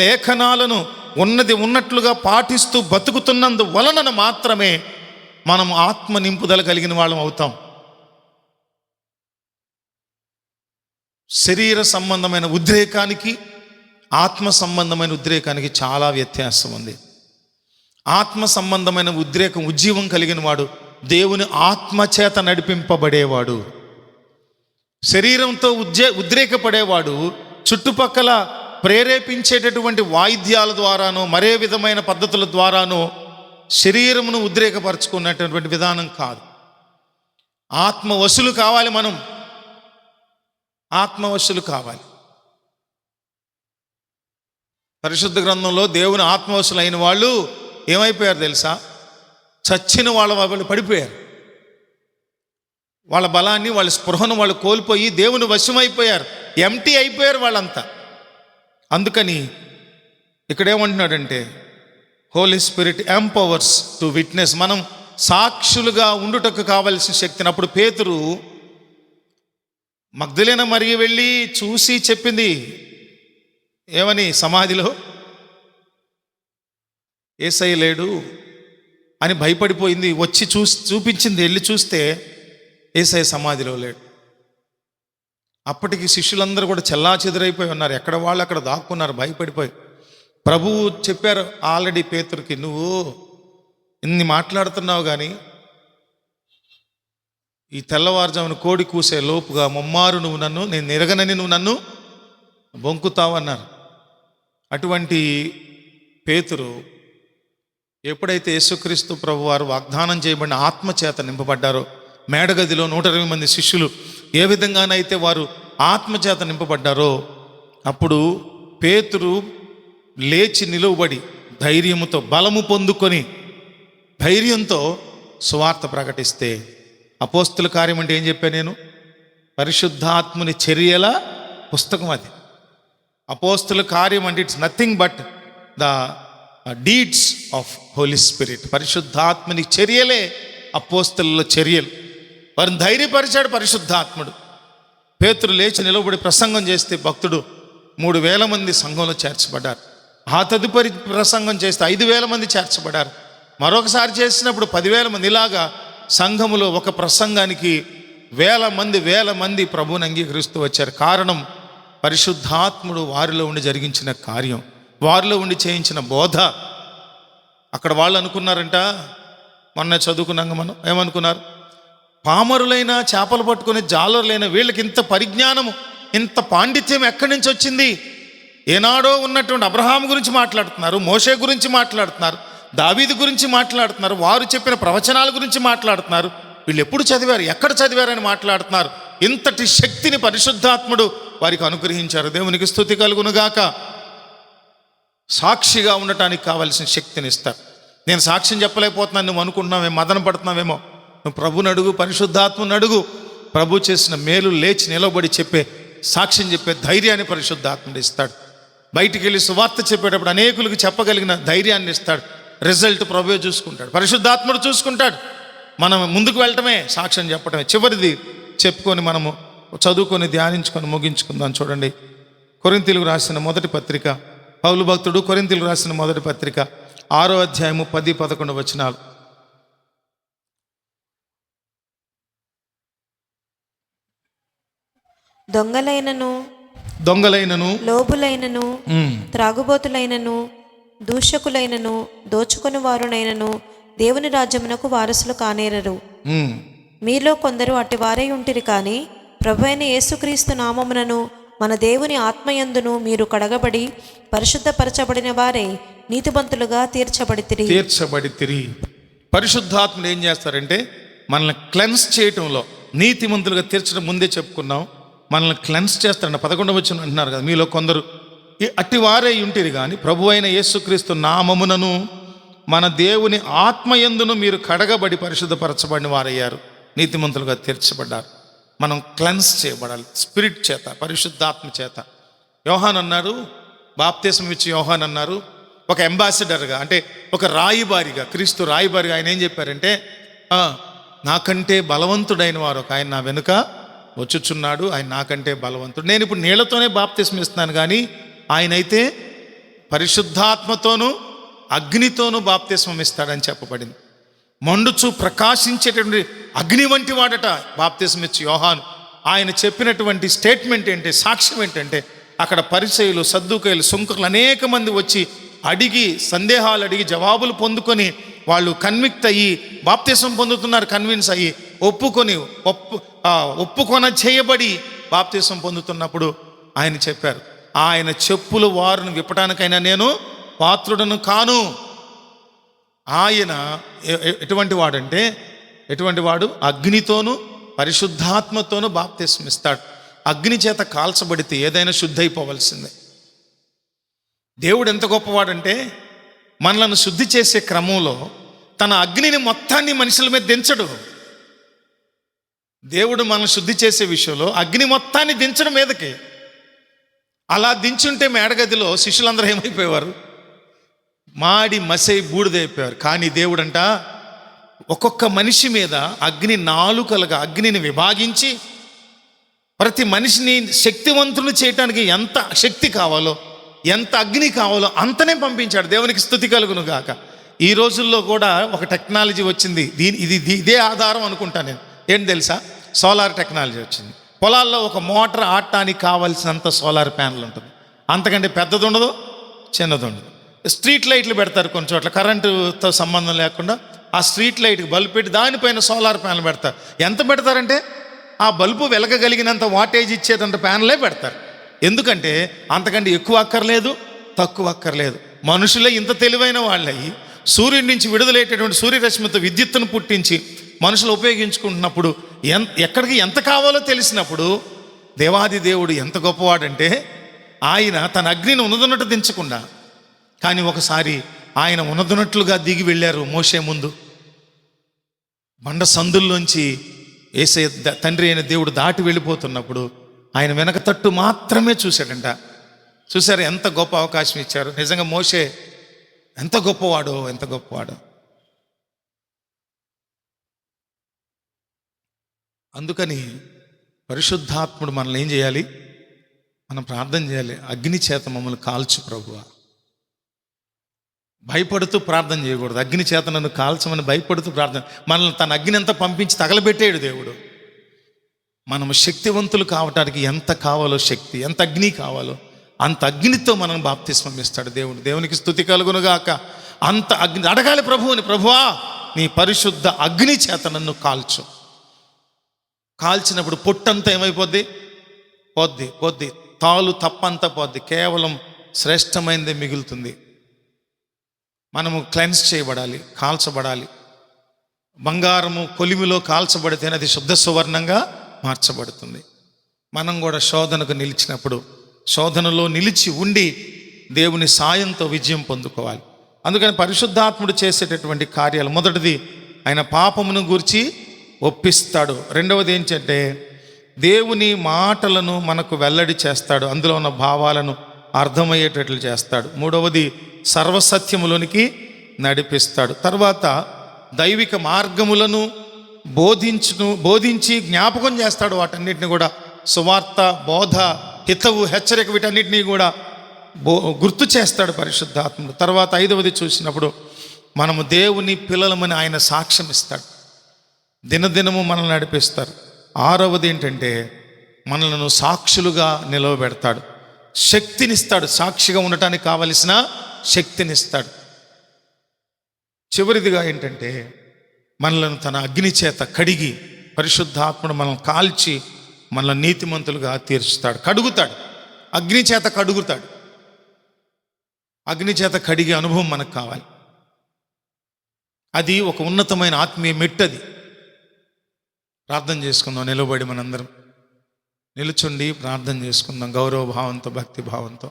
లేఖనాలను ఉన్నది ఉన్నట్లుగా పాటిస్తూ బతుకుతున్నందు వలన మాత్రమే మనం ఆత్మ నింపుదల కలిగిన వాళ్ళం అవుతాం. శరీర సంబంధమైన ఉద్రేకానికి ఆత్మ సంబంధమైన ఉద్రేకానికి చాలా వ్యత్యాసం ఉంది. ఆత్మ సంబంధమైన ఉద్రేకం, ఉజ్జీవం కలిగిన వాడు దేవుని ఆత్మ చేత నడిపింపబడేవాడు. శరీరంతో ఉద్రేకపడేవాడు చుట్టుపక్కల ప్రేరేపించేటటువంటి వాయిద్యాల ద్వారానో మరే విధమైన పద్ధతుల ద్వారానో శరీరమును ఉద్రేకపరచుకున్నటువంటి విధానం కాదు. ఆత్మవశులు కావాలి, మనం ఆత్మవశులు కావాలి. పరిశుద్ధ గ్రంథంలో దేవుని ఆత్మవశులైన వాళ్ళు ఏమైపోయారు తెలుసా? చచ్చిన వాళ్ళు పడిపోయారు. వాళ్ళ బలాన్ని, వాళ్ళ స్పృహను వాళ్ళు కోల్పోయి దేవుని వశమైపోయారు, ఎంటీ అయిపోయారు వాళ్ళంతా. అందుకని ఇక్కడేమంటున్నాడంటే Holy Spirit empowers to witness. మనం సాక్షులుగా ఉండుటకు కావలసిన శక్తిని. అప్పుడు పేతురు మగ్దలేన మరిగి వెళ్ళి చూసి చెప్పింది ఏమని, సమాధిలో యేసయ్య లేడు అని భయపడిపోయింది. వచ్చి చూపించింది, వెళ్ళి చూస్తే యేసయ్య సమాధిలో లేడు. అప్పటికి శిష్యులందరూ కూడా చెల్లాచెదురైపోయి ఉన్నారు, ఎక్కడ వాళ్ళు అక్కడ దాక్కున్నారు భయపడిపోయి. ప్రభువు చెప్పారు ఆల్రెడీ పేతురుకి, నువ్వు ఇన్ని మాట్లాడుతున్నావు కానీ ఈ తెల్లవారుజామున కోడి కూసే లోపుగా ముమ్మారు నేను ఎరగనని నువ్వు నన్ను బొంకుతావు అన్నారు. అటువంటి పేతురు ఎప్పుడైతే యేసుక్రీస్తు ప్రభు వారు వాగ్దానం చేయబడిన ఆత్మచేత నింపబడ్డారో, మేడగదిలో 120 మంది శిష్యులు ఏ విధంగానైతే వారు ఆత్మచేత నింపబడ్డారో, అప్పుడు పేతురు లేచి నిలువబడి ధైర్యముతో, బలము పొందుకొని ధైర్యంతో సువార్త ప్రకటిస్తే, అపోస్తుల కార్యం అంటే ఏం చెప్పాను నేను, పరిశుద్ధాత్ముని చర్యల పుస్తకం అది. అపోస్తుల కార్యం అంటే it's nothing but the deeds of holy spirit. పరిశుద్ధాత్మని చర్యలే అపోస్తుల చర్యలు. వారిని ధైర్యపరిచాడు పరిశుద్ధాత్ముడు. పేతురు లేచి నిలబడి ప్రసంగం చేస్తే భక్తుడు 3,000 మంది సంఘంలో చేర్చబడ్డారు. ఆ తదుపరి ప్రసంగం చేస్తే 5,000 మంది చేర్చబడ్డారు. మరొకసారి చేసినప్పుడు 10,000 మంది. ఇలాగా సంఘములో ఒక ప్రసంగానికి వేల మంది ప్రభువుని అంగీకరిస్తూ వచ్చారు. కారణం పరిశుద్ధాత్ముడు వారిలో ఉండి జరిగించిన కార్యం, వారిలో ఉండి చేయించిన బోధ. అక్కడ వాళ్ళు అనుకున్నారంట, మొన్న చదువుకున్నాక మనం ఏమనుకున్నారు, పామరులైన చేపలు పట్టుకునే జాలరులైన వీళ్ళకి ఇంత పరిజ్ఞానము, ఇంత పాండిత్యం ఎక్కడి నుంచి వచ్చింది? ఏనాడో ఉన్నటువంటి అబ్రహాం గురించి మాట్లాడుతున్నారు, మోషే గురించి మాట్లాడుతున్నారు, దావీదు గురించి మాట్లాడుతున్నారు, వారు చెప్పిన ప్రవచనాల గురించి మాట్లాడుతున్నారు. వీళ్ళు ఎప్పుడు చదివారు, ఎక్కడ చదివారని మాట్లాడుతున్నారు. ఇంతటి శక్తిని పరిశుద్ధాత్ముడు వారికి అనుగ్రహించారు. దేవునికి స్తుతి కలుగునుగాక. సాక్షిగా ఉండటానికి కావలసిన శక్తిని ఇస్తారు. నేను సాక్ష్యం చెప్పలేకపోతున్నాను, నువ్వు అనుకుంటున్నావేమో, మదన పడుతున్నావేమో. నువ్వు ప్రభుని అడుగు, పరిశుద్ధాత్మని అడుగు. ప్రభు చేసిన మేలు లేచి నిలబడి చెప్పే, సాక్ష్యం చెప్పే ధైర్యాన్ని పరిశుద్ధాత్ముడు ఇస్తాడు. బయటికి వెళ్ళి సువార్త చెప్పేటప్పుడు అనేకులకు చెప్పగలిగిన ధైర్యాన్ని ఇస్తాడు. రిజల్ట్ ప్రభువే చూసుకుంటాడు, పరిశుద్ధాత్ముడు చూసుకుంటాడు. మనం ముందుకు వెళ్ళటమే, సాక్ష్యం చెప్పటమే. చివరిది చెప్పుకొని మనము చదువుకొని ధ్యానించుకొని ముగించుకుందాం. చూడండి, కొరింథీయులకు రాసిన మొదటి పత్రిక, పౌలు భక్తుడు కొరింథీయులకు రాసిన మొదటి పత్రిక 6వ అధ్యాయము 10-11 వచనాలు. దొంగలైనను లోబులైనను త్రాగుబోతులైనను దూషకులైనను దోచుకొని వారునైనను దేవుని రాజ్యమునకు వారసులు కానేరరు. మీలో కొందరు అట్టి వారై ఉంటిరి, కానీ ప్రభువైన యేసుక్రీస్తు నామమునను మన దేవుని ఆత్మయందును మీరు కడగబడి పరిశుద్ధపరచబడిన వారే నీతిమంతులుగా తీర్చబడితిరి. పరిశుద్ధాత్ముడు ఏం చేస్తారంటే మనల్ని క్లెన్స్ చేయటంలో, నీతిమంతులుగా తీర్చడం ముందే చెప్పుకున్నాం. మనల్ని క్లెన్స్ చేస్తారంట. 11వ వచనం అంటున్నారు కదా, మీలో కొందరు అట్టి వారే ఉంటిరి, కానీ ప్రభువైన యేసుక్రీస్తు నామమునను మన దేవుని ఆత్మయందును మీరు కడగబడి పరిశుద్ధపరచబడిన వారయ్యారు, నీతిమంతులుగా తీర్చబడ్డారు. మనం క్లెన్స్ చేయబడాలి స్పిరిట్ చేత, పరిశుద్ధాత్మ చేత. యోహాన్ అన్నారు, బాప్తిసం ఇచ్చి యోహాన్ అన్నారు, ఒక అంబాసిడర్గా అంటే ఒక రాయిబారిగా, క్రీస్తు రాయిబారిగా ఆయన ఏం చెప్పారంటే, నాకంటే బలవంతుడైన వారు ఒక ఆయన నా వెనుక వచ్చుచున్నాడు, ఆయన నాకంటే బలవంతుడు. నేను ఇప్పుడు నీళ్లతోనే బాప్తిసం ఇస్తున్నాను, కానీ ఆయనైతే పరిశుద్ధాత్మతోనూ అగ్నితోనూ బాప్తిస్మం ఇస్తాడని చెప్పబడింది. మండుచు ప్రకాశించేటువంటి అగ్ని వంటి వాడట బాప్తిస్మం ఇచ్చి యోహాను. ఆయన చెప్పినటువంటి స్టేట్మెంట్ ఏంటి, సాక్ష్యం ఏంటంటే, అక్కడ పరిసయ్యులు, సద్దూకయ్యులు, సుంకరులు అనేక మంది వచ్చి అడిగి, సందేహాలు అడిగి జవాబులు పొందుకొని వాళ్ళు కన్విక్ట్ అయ్యి బాప్తిస్మం పొందుతున్నారు. కన్విన్స్ అయ్యి ఒప్పుకొన చేయబడి బాప్తిస్మం పొందుతున్నప్పుడు ఆయన చెప్పారు, ఆయన చెప్పులు వారును విప్పటానికైనా నేను పాత్రుడను కాను. ఆయన ఎటువంటి వాడు అగ్నితోనూ పరిశుద్ధాత్మతోనూ బాప్తిస్మం ఇస్తాడు. అగ్ని చేత కాల్చబడితే ఏదైనా శుద్ధి అయిపోవలసిందే. దేవుడు ఎంత గొప్పవాడంటే, మనలను శుద్ధి చేసే క్రమంలో తన అగ్నిని మొత్తాన్ని మనుషుల మీద దించడు. దేవుడు మనల్ని శుద్ధి చేసే విషయంలో అగ్ని మొత్తాన్ని దించడం మీదకి. అలా దించుంటే మేడగదిలో శిష్యులందరూ ఏమైపోయేవారు, మాడి మసై బూడిదైపోయారు. కానీ దేవుడంట ఒక్కొక్క మనిషి మీద అగ్ని నాలుకలుగా అగ్నిని విభాగించి ప్రతి మనిషిని శక్తివంతులు చేయటానికి ఎంత శక్తి కావాలో, ఎంత అగ్ని కావాలో అంతనే పంపించాడు. దేవునికి స్తుతి కలుగును గాక. ఈ రోజుల్లో కూడా ఒక టెక్నాలజీ వచ్చింది, ఇదే ఆధారం అనుకుంటా నేను. ఏంటి తెలుసా, సోలార్ టెక్నాలజీ వచ్చింది. పొలాల్లో ఒక మోటార్ ఆడటానికి కావాల్సినంత సోలార్ ప్యానల్ ఉంటుంది. అంతకంటే పెద్దది ఉండదు, చిన్నది ఉండదు. స్ట్రీట్ లైట్లు పెడతారు కొన్ని చోట్ల, కరెంటుతో సంబంధం లేకుండా ఆ స్ట్రీట్ లైట్కి బల్బు పెట్టి దానిపైన సోలార్ ప్యానల్ పెడతారు. ఎంత పెడతారంటే ఆ బల్బు వెలగగలిగినంత వాటేజ్ ఇచ్చేదంత ప్యానలే పెడతారు. ఎందుకంటే అంతకంటే ఎక్కువ అక్కర్లేదు, తక్కువ అక్కర్లేదు. మనుషులే ఇంత తెలివైన వాళ్ళయి సూర్యుడి నుంచి విడుదలయ్యేటటువంటి సూర్యరశ్మితో విద్యుత్తును పుట్టించి మనుషులు ఉపయోగించుకుంటున్నప్పుడు ఎక్కడికి ఎంత కావాలో తెలిసినప్పుడు దేవాది దేవుడు ఎంత గొప్పవాడంటే, ఆయన తన అగ్నిని ఉన్నదన్నట్టు దించకుండా, కానీ ఒకసారి ఆయన ఉన్నదన్నట్లుగా దిగి వెళ్ళారు మోషే ముందు. బండ సందుల్లోంచి యేసయ్య తండ్రి అయిన దేవుడు దాటి వెళ్ళిపోతున్నప్పుడు ఆయన వెనక తట్టు మాత్రమే చూశాడంట. చూసారు ఎంత గొప్ప అవకాశం ఇచ్చారు. నిజంగా మోషే ఎంత గొప్పవాడో, ఎంత గొప్పవాడో. అందుకని పరిశుద్ధాత్ముడు మనల్ని ఏం చేయాలి? మనం ప్రార్థన చేయాలి, అగ్ని చేత మమ్మల్ని కాల్చు ప్రభువా. భయపడుతూ ప్రార్థన చేయకూడదు. అగ్ని చేత నన్ను కాల్చమని భయపడుతూ ప్రార్థన. మనల్ని తన అగ్ని అంతా పంపించి తగలబెట్టాడు దేవుడు. మనము శక్తివంతులు కావటానికి ఎంత కావాలో శక్తి, ఎంత అగ్ని కావాలో అంత అగ్నితో మనం బాప్తిస్మం ఇస్తాడు దేవుడు. దేవునికి స్తుతి కలుగునుగాక. అంత అగ్ని అడగాలి ప్రభువుని, ప్రభువా నీ పరిశుద్ధ అగ్ని చేత నన్ను కాల్చు. కాల్చినప్పుడు పొట్టంతా ఏమైపోద్ది? పోద్ది. తాలు తప్పంతా పోద్ది. కేవలం శ్రేష్టమైనదే మిగులుతుంది. మనము క్లెన్స్ చేయబడాలి, కాల్చబడాలి. బంగారము కొలిమిలో కాల్చబడితేనే అది శుద్ధ సువర్ణంగా మార్చబడుతుంది. మనం కూడా శోధనకు నిలిచినప్పుడు శోధనలో నిలిచి ఉండి దేవుని సాయంతో విజయం పొందుకోవాలి. అందుకని పరిశుద్ధాత్ముడు చేసేటటువంటి కార్యాలు, మొదటిది ఆయన పాపమును గూర్చి ఒప్పిస్తాడు. రెండవది ఏంటంటే దేవుని మాటలను మనకు వెల్లడి చేస్తాడు, అందులో ఉన్న భావాలను అర్థమయ్యేటట్లు చేస్తాడు. మూడవది సర్వసత్యములోనికి నడిపిస్తాడు. తర్వాత దైవిక మార్గములను బోధించి జ్ఞాపకం చేస్తాడు. వాటన్నిటిని కూడా సువార్త, బోధ, హితవు, హెచ్చరిక వీటన్నిటినీ కూడా గుర్తు చేస్తాడు పరిశుద్ధాత్ముడు. తర్వాత ఐదవది చూసినప్పుడు మనము దేవుని పిల్లలమని ఆయన సాక్ష్యం ఇస్తాడు. దినదినము మనల్ని నడిపిస్తారు. ఆరవది ఏంటంటే మనలను సాక్షులుగా నిలవబెడతాడు, శక్తినిస్తాడు. సాక్షిగా ఉండటానికి కావలసిన శక్తినిస్తాడు. చివరిదిగా ఏంటంటే మనలను తన అగ్ని చేత కడిగి, పరిశుద్ధాత్ముడు మనల్ని కాల్చి మనల్ని నీతిమంతులుగా తీర్చుతాడు, కడుగుతాడు. అగ్ని చేత కడుగుతాడు. అగ్ని చేత కడిగే అనుభవం మనకు కావాలి. అది ఒక ఉన్నతమైన ఆత్మీయ మెట్టది. ప్రార్థన చేసుకుందాం. నిలబడి మనందరం నిలుచుండి ప్రార్థన చేసుకుందాం గౌరవ భావంతో, భక్తి భావంతో.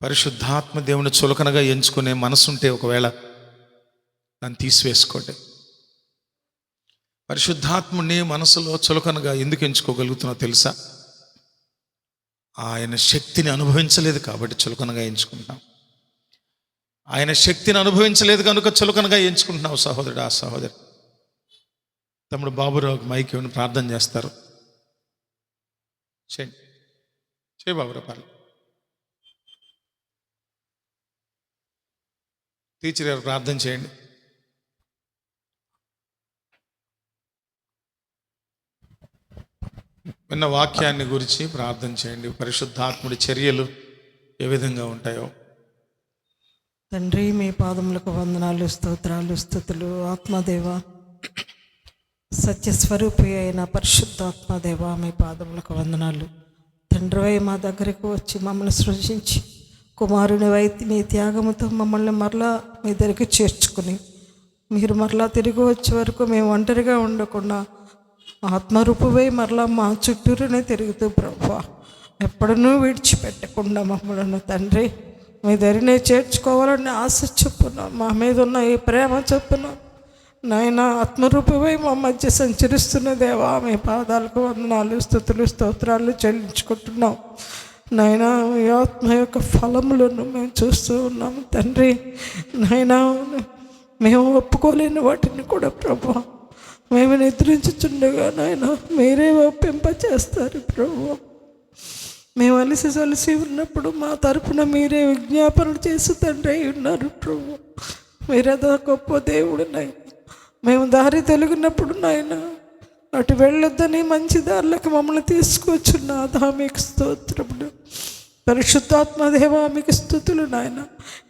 పరిశుద్ధాత్మ దేవుని చులకనగా ఎంచుకునే మనసుంటే ఒకవేళ దాన్ని తీసివేసుకోండి. పరిశుద్ధాత్ముడిని మనసులో చులకనగా ఎందుకు ఎంచుకోగలుగుతున్నా తెలుసా? ఆయన శక్తిని అనుభవించలేదు కాబట్టి చులకనగా ఎంచుకుంటున్నాం. ఆయన శక్తిని అనుభవించలేదు కనుక చులకనగా ఎంచుకుంటున్నావు సహోదరుడు, ఆ సహోదరు. తమ్ముడు బాబురావు మైక్ ఇవ్వని ప్రార్థన చేస్తారు. చేయి బాబురావు. పర్లేదు. టీచర్ గారు ప్రార్థన చేయండి. విన్న వాక్యాన్ని గురించి ప్రార్థన చేయండి. పరిశుద్ధాత్ముడి చర్యలు ఏ విధంగా ఉంటాయో. తండ్రి, మీ పాదములకు వందనాలు, స్తోత్రాలు, స్తుతులు. ఆత్మదేవ, సత్యస్వరూపి అయిన పరిశుద్ధాత్మదేవ, మీ పాదములకు వందనాలు. తండ్రి, మా దగ్గరకు వచ్చి మమ్మల్ని సృజించి కుమారుని వైద్య మీ త్యాగముతో మమ్మల్ని మరలా మీ దగ్గరికి చేర్చుకుని మీరు మరలా తిరిగి వచ్చే వరకు మేము ఒంటరిగా ఉండకుండా ఆత్మరూపువై మరలా మా చుట్టూరునే తిరుగుతూ ప్రభువా ఎప్పుడూ విడిచిపెట్టకుండా మమ్మల్ని తండ్రి మీ దగ్గరనే చేర్చుకోవాలని ఆశ చొప్పున, మా మీద ఉన్న ఈ ప్రేమ చొప్పున నాయన ఆత్మరూపువై మా మధ్య సంచరిస్తున్న దేవా, మీ పాదాలకు వందనాలు, స్తుతులు, స్తోత్రాలు చెల్లించుకుంటున్నాం. నాయన ఈ ఆత్మ యొక్క ఫలములను మేము చూస్తూ ఉన్నాము తండ్రి. నాయన మేము ఒప్పుకోలేని వాటిని కూడా ప్రభువా మేము నిద్రించుచుండగా నాయన మీరే ఒప్పింపచేస్తారు ప్రభువా. మేము అలసి ఉన్నప్పుడు మా తరపున మీరే విజ్ఞాపనలు చేసి తండ్రి ఉన్నారు ప్రభువా. మీరేదో గొప్ప దేవుడు నాయన. మేము దారి తొలగినప్పుడు నాయన అటు వెళ్ళొద్దని మంచి దారులకు మమ్మల్ని తీసుకొచ్చున్న అదా మీకు స్తోత్రములు. పరిశుద్ధాత్మదేవ, మీకు స్తుతులు నాయన.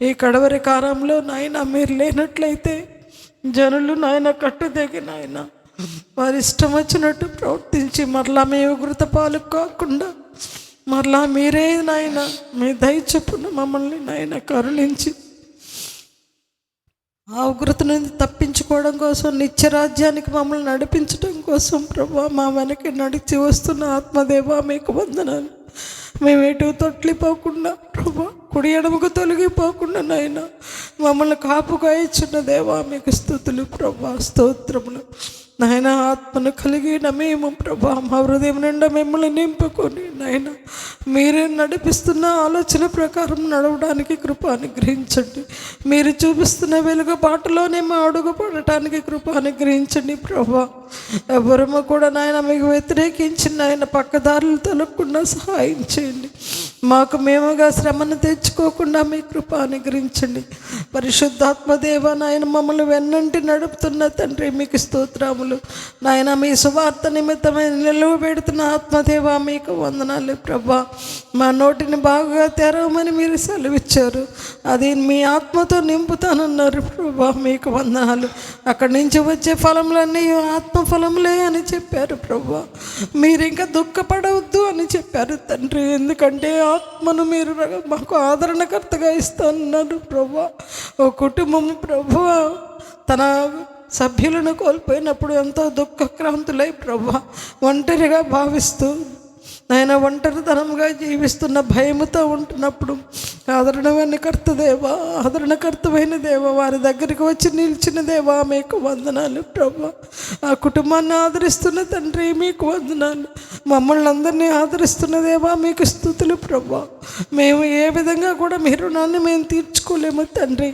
ఈ కడవరి కాలంలో నాయన మీరు లేనట్లయితే జనులు నాయన కట్టుదగి నాయన వారి ఇష్టం వచ్చినట్టు ప్రవర్తించి మరలా మీ ఉగ్రత పాలు కాకుండా మరలా మీరే నాయన మీ దయ చొప్పున మమ్మల్ని నాయన కరుణించి ఆ ఉగ్రత నుండి తప్పించుకోవడం కోసం, నిత్యరాజ్యానికి మమ్మల్ని నడిపించడం కోసం ప్రభా మా వెనక్కి నడిచి వస్తున్న ఆత్మదేవ మీకు వందనాలు. మేము ఎటు తొట్లిపోకుండా ప్రభా, కుడి ఎడమకు తొలగిపోకుండా నాయన మమ్మల్ని కాపుగా ఇచ్చిన దేవా మీకు స్తుతులు ప్రభా, స్తోత్రములు నాయన. ఆత్మను కలిగిన మేము ప్రభా మా హృదయం నిండా మిమ్మల్ని నింపుకొని నాయన మీరే నడిపిస్తున్న ఆలోచన ప్రకారం నడవడానికి కృప అనుగ్రహించండి. మీరు చూపిస్తున్న వెలుగు బాటలోనే మా అడుగు పడటానికి కృప అనుగ్రహించండి ప్రభా. ఎవరము కూడా నాయన మీకు వ్యతిరేకించిన ఆయన పక్కదారులు తొలగకుండా సహాయం చేయండి. మాకు మేముగా శ్రమను తెచ్చుకోకుండా మీ కృప అనుగ్రహించండి. పరిశుద్ధాత్మ దేవ నాయన మమ్మల్ని వెన్నంటి నడుపుతున్న తండ్రి మీకు స్తోత్రములు నాయన. మీ సువార్త నిమిత్తమైన నిలువబెడుతున్న ఆత్మదేవ మీకు వందనాలు ప్రభా. మా నోటిని బాగా తెరవమని మీరు సెలవిచ్చారు, అది మీ ఆత్మతో నింపుతానన్నారు ప్రభా, మీకు వందనాలు. అక్కడి నుంచి వచ్చే ఫలములన్నీ ఆత్మ ఫలములే అని చెప్పారు ప్రభా. మీరు ఇంకా దుఃఖపడవద్దు అని చెప్పారు తండ్రి, ఎందుకంటే ఆత్మను మీరు మాకు ఆదరణకర్తగా ఇస్తున్నారు ప్రభా. ఓ కుటుంబం ప్రభా తన సభ్యులను కోల్పోయినప్పుడు ఎంతో దుఃఖక్రాంతులై ప్రభా ఒంటరిగా భావిస్తూ నాయన ఒంటరితనంగా జీవిస్తున్న భయముతో ఉంటున్నప్పుడు ఆదరణకర్తమైన దేవా వారి దగ్గరికి వచ్చి నిలిచిన దేవా మీకు వందనాలు ప్రభా. ఆ కుటుంబాన్ని ఆదరిస్తున్న తండ్రి మీకు వందనాలు. మమ్మల్ని అందరినీ ఆదరిస్తున్న దేవా మీకు స్తుతులు ప్రభా. మేము ఏ విధంగా కూడా మీ రుణాన్ని మేము తీర్చుకోలేము తండ్రి.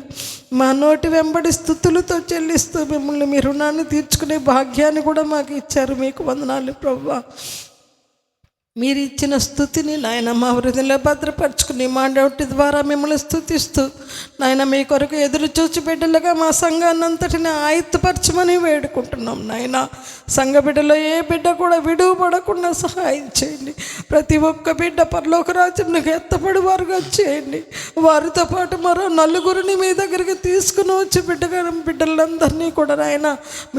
మా నోటి వెంబడి స్తుతులతో చెల్లిస్తూ మిమ్మల్ని మీ రుణాన్ని తీర్చుకునే భాగ్యాన్ని కూడా మాకు ఇచ్చారు, మీకు వందనాలు ప్రభా. మీరు ఇచ్చిన స్తుతిని నాయన మా హృదయంలో భద్రపరుచుకుని మా నోటి ద్వారా మిమ్మల్ని స్తుతిస్తూ నాయన మీ కొరకు ఎదురు చూచి బిడ్డలుగా మా సంఘాన్ని అంతటిని ఆయుత్తపరచమని వేడుకుంటున్నాం నాయన. సంఘ బిడ్డలో ఏ బిడ్డ కూడా విడువబడకుండా సహాయం చేయండి. ప్రతి ఒక్క బిడ్డ పరలోక రాజ్యంలోకి ఎత్తపడి వారుగా చేయండి. వారితో పాటు మరో నలుగురిని మీ దగ్గరికి తీసుకుని వచ్చి బిడ్డలందరినీ కూడా నాయన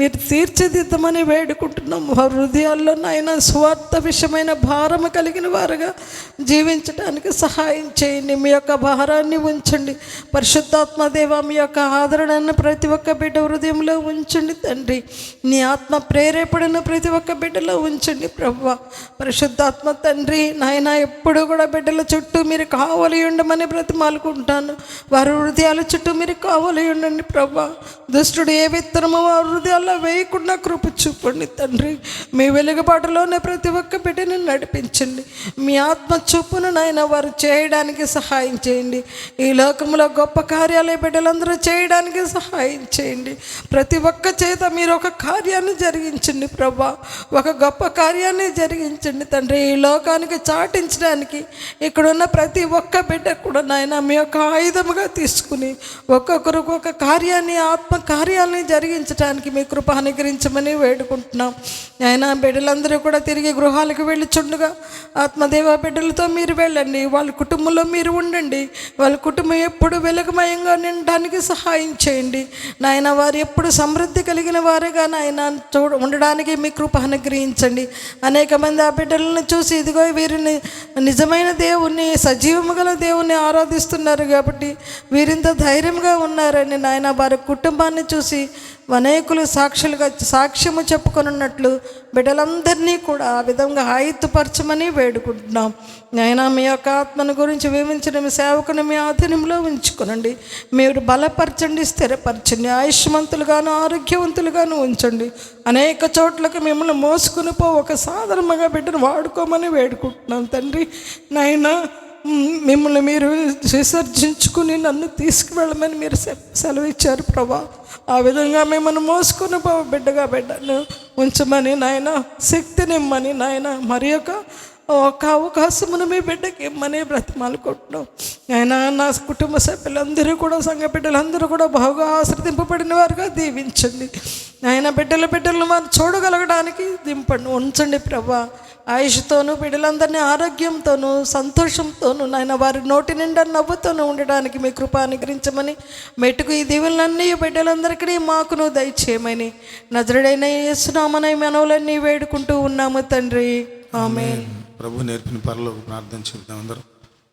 మీరు తీర్చిదిద్దమని వేడుకుంటున్నాం. వారి హృదయాల్లో నాయన స్వార్థ విషయమైన భారము కలిగిన వారుగా జీవించడానికి సహాయం చేయండి. మీ యొక్క భారాన్ని ఉంచండి పరిశుద్ధాత్మ దేవ. మీ యొక్క ఆదరణను ప్రతి ఒక్క బిడ్డ హృదయంలో ఉంచండి తండ్రి. నీ ఆత్మ ప్రేరేపణను ప్రతి ఒక్క బిడ్డలో ఉంచండి ప్రభువా. పరిశుద్ధాత్మ తండ్రి నాయన ఎప్పుడు కూడా బిడ్డల చుట్టూ మీరు కావలి ఉండమని బ్రతిమాలుకుంటాను. వారి హృదయాల చుట్టూ మీరు కావలి ఉండండి ప్రభువా. దుష్టుడు ఏ విత్తనమో వారి హృదయాల్లో వేయకుండా కృప చూపండి తండ్రి. మీ వెలుగుబాటులోనే ప్రతి ఒక్క బిడ్డని నడిపించండి. మీ ఆత్మ చూపును నాయన వారు చేయడానికి సహాయం చేయండి. ఈ లోకంలో గొప్ప కార్యాలయ బిడ్డలందరూ చేయడానికి సహాయం చేయండి. ప్రతి ఒక్క చేత మీరు ఒక కార్యాన్ని జరిగించండి ప్రభా. ఒక గొప్ప కార్యాన్ని జరిగించండి తండ్రి. ఈ లోకానికి చాటించడానికి ఇక్కడున్న ప్రతి ఒక్క బిడ్డ కూడా నాయన మీ యొక్క ఆయుధముగా తీసుకుని ఒక్కొక్కరు ఒక కార్యాన్ని ఆత్మ కార్యాలని జరిగించడానికి మీ కృప అనుగ్రహించమని వేడుకుంటున్నాం. ఆయన బిడ్డలందరూ కూడా తిరిగి గృహాలకు వెళ్ళిచుండగా ఆత్మదేవ బిడ్డలతో మీరు వెళ్ళండి. వాళ్ళ కుటుంబంలో మీరు ఉండండి. వాళ్ళ కుటుంబం ఎప్పుడు వెలుగుమయంగా నిండడానికి సహాయం చేయండి నాయన. వారు ఎప్పుడు సమృద్ధి కలిగిన వారుగా నాయన ఉండడానికి మీ కృప అనుగ్రహించండి. అనేక మంది ఆ బిడ్డలను చూసి ఇదిగో వీరిని నిజమైన దేవుణ్ణి సజీవము గల దేవుణ్ణి ఆరాధిస్తున్నారు కాబట్టి వీరింత ధైర్యంగా ఉన్నారని నాయన వారి కుటుంబాన్ని చూసి అనేకులు సాక్ష్యము చెప్పుకొనున్నట్లు బిడ్డలందరినీ కూడా ఆ విధంగా ఆయుత్తపరచమని వేడుకుంటున్నాం. నాయన మీ యొక్క ఆత్మను గురించి వివరించిన మీ సేవకుని మీ ఆధీనంలో ఉంచుకునండి. మీరు బలపరచండి, స్థిరపరచండి, ఆయుష్మంతులుగాను ఆరోగ్యవంతులుగాను ఉంచండి. అనేక చోట్లకు మిమ్మల్ని మోసుకుని ఒక సాధారణంగా బిడ్డను వాడుకోమని వేడుకుంటున్నాం తండ్రి. నాయన మిమ్మల్ని మీరు విసర్జించుకుని నన్ను తీసుకువెళ్ళమని మీరు సెలవిచ్చారు ప్రభా. ఆ విధంగా మిమ్మల్ని మోసుకుని బిడ్డను ఉంచమని నాయన శక్తినిమ్మని నాయన మరి ఒక అవకాశమును మీ బిడ్డకి ఇమ్మని బ్రతిమాలుకుంటున్నాం. ఆయన నా కుటుంబ సభ్యులందరూ కూడా సంఘ బిడ్డలందరూ కూడా బాగా ఆశ్రదింపబడిన వారుగా దీవించండి. ఆయన బిడ్డలను వారు చూడగలగడానికి దింపండి, ఉంచండి ప్రభా. ఆయుష్తోనూ బిడ్డలందరినీ ఆరోగ్యంతోనూ సంతోషంతోనూ నాయన వారి నోటి నిండా నవ్వుతోనూ ఉండడానికి మీ కృప అనుగ్రహించమని మెట్టుకు ఈ దీవులన్నీ బిడ్డలందరికీ మాకును దయచేయమని నజరుడైన యేసునామమున మనవులన్నీ వేడుకుంటూ ఉన్నాము తండ్రి. ఆమేన్. ప్రభు నేర్పిన పరలోక ప్రార్థన చెప్తాం అందరూ.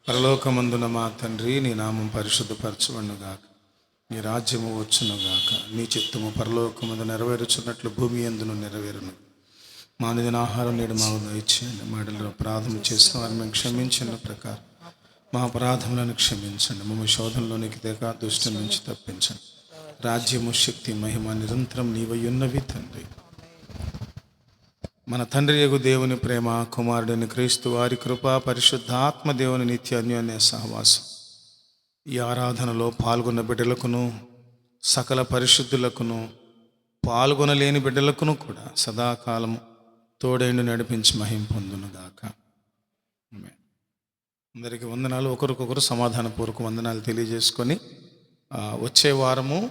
పరలోకమందున మా తండ్రి, నీ నామం పరిశుద్ధపరచబడునుగాక, నీ రాజ్యము వచ్చునుగాక, నీ చిత్తము పరలోకమందు నెరవేరుచున్నట్లు భూమి యందును నెరవేరును. మా అనుదిన ఆహారం నేడు మాకు దయచేయండి. మాటల్లో ప్రార్థన చేసిన వారిని మేము క్షమించిన ప్రకారం మా అపరాధములను క్షమించండి. మమ్మల్ని శోధనలోనికి తెగ దుష్టి నుంచి తప్పించండి. రాజ్యము, శక్తి, మహిమ నిరంతరం నీవై ఉన్నవి తండ్రి. మన తండ్రి యగు దేవుని ప్రేమ, కుమారుడిని క్రీస్తు వారి కృప, పరిశుద్ధాత్మ దేవుని నిత్య అన్యోన్య సహవాసం ఈ ఆరాధనలో పాల్గొన్న బిడ్డలకును, సకల పరిశుద్ధులకును, పాల్గొనలేని బిడ్డలకును కూడా సదాకాలం తోడైండు నడిపించి మహిమ పొందునుగాక. ఆమేన్. అందరికీ వందనాలు. ఒకరికొకరు సమాధానపూర్వక వందనాలు తెలియజేసుకొని వచ్చే వారము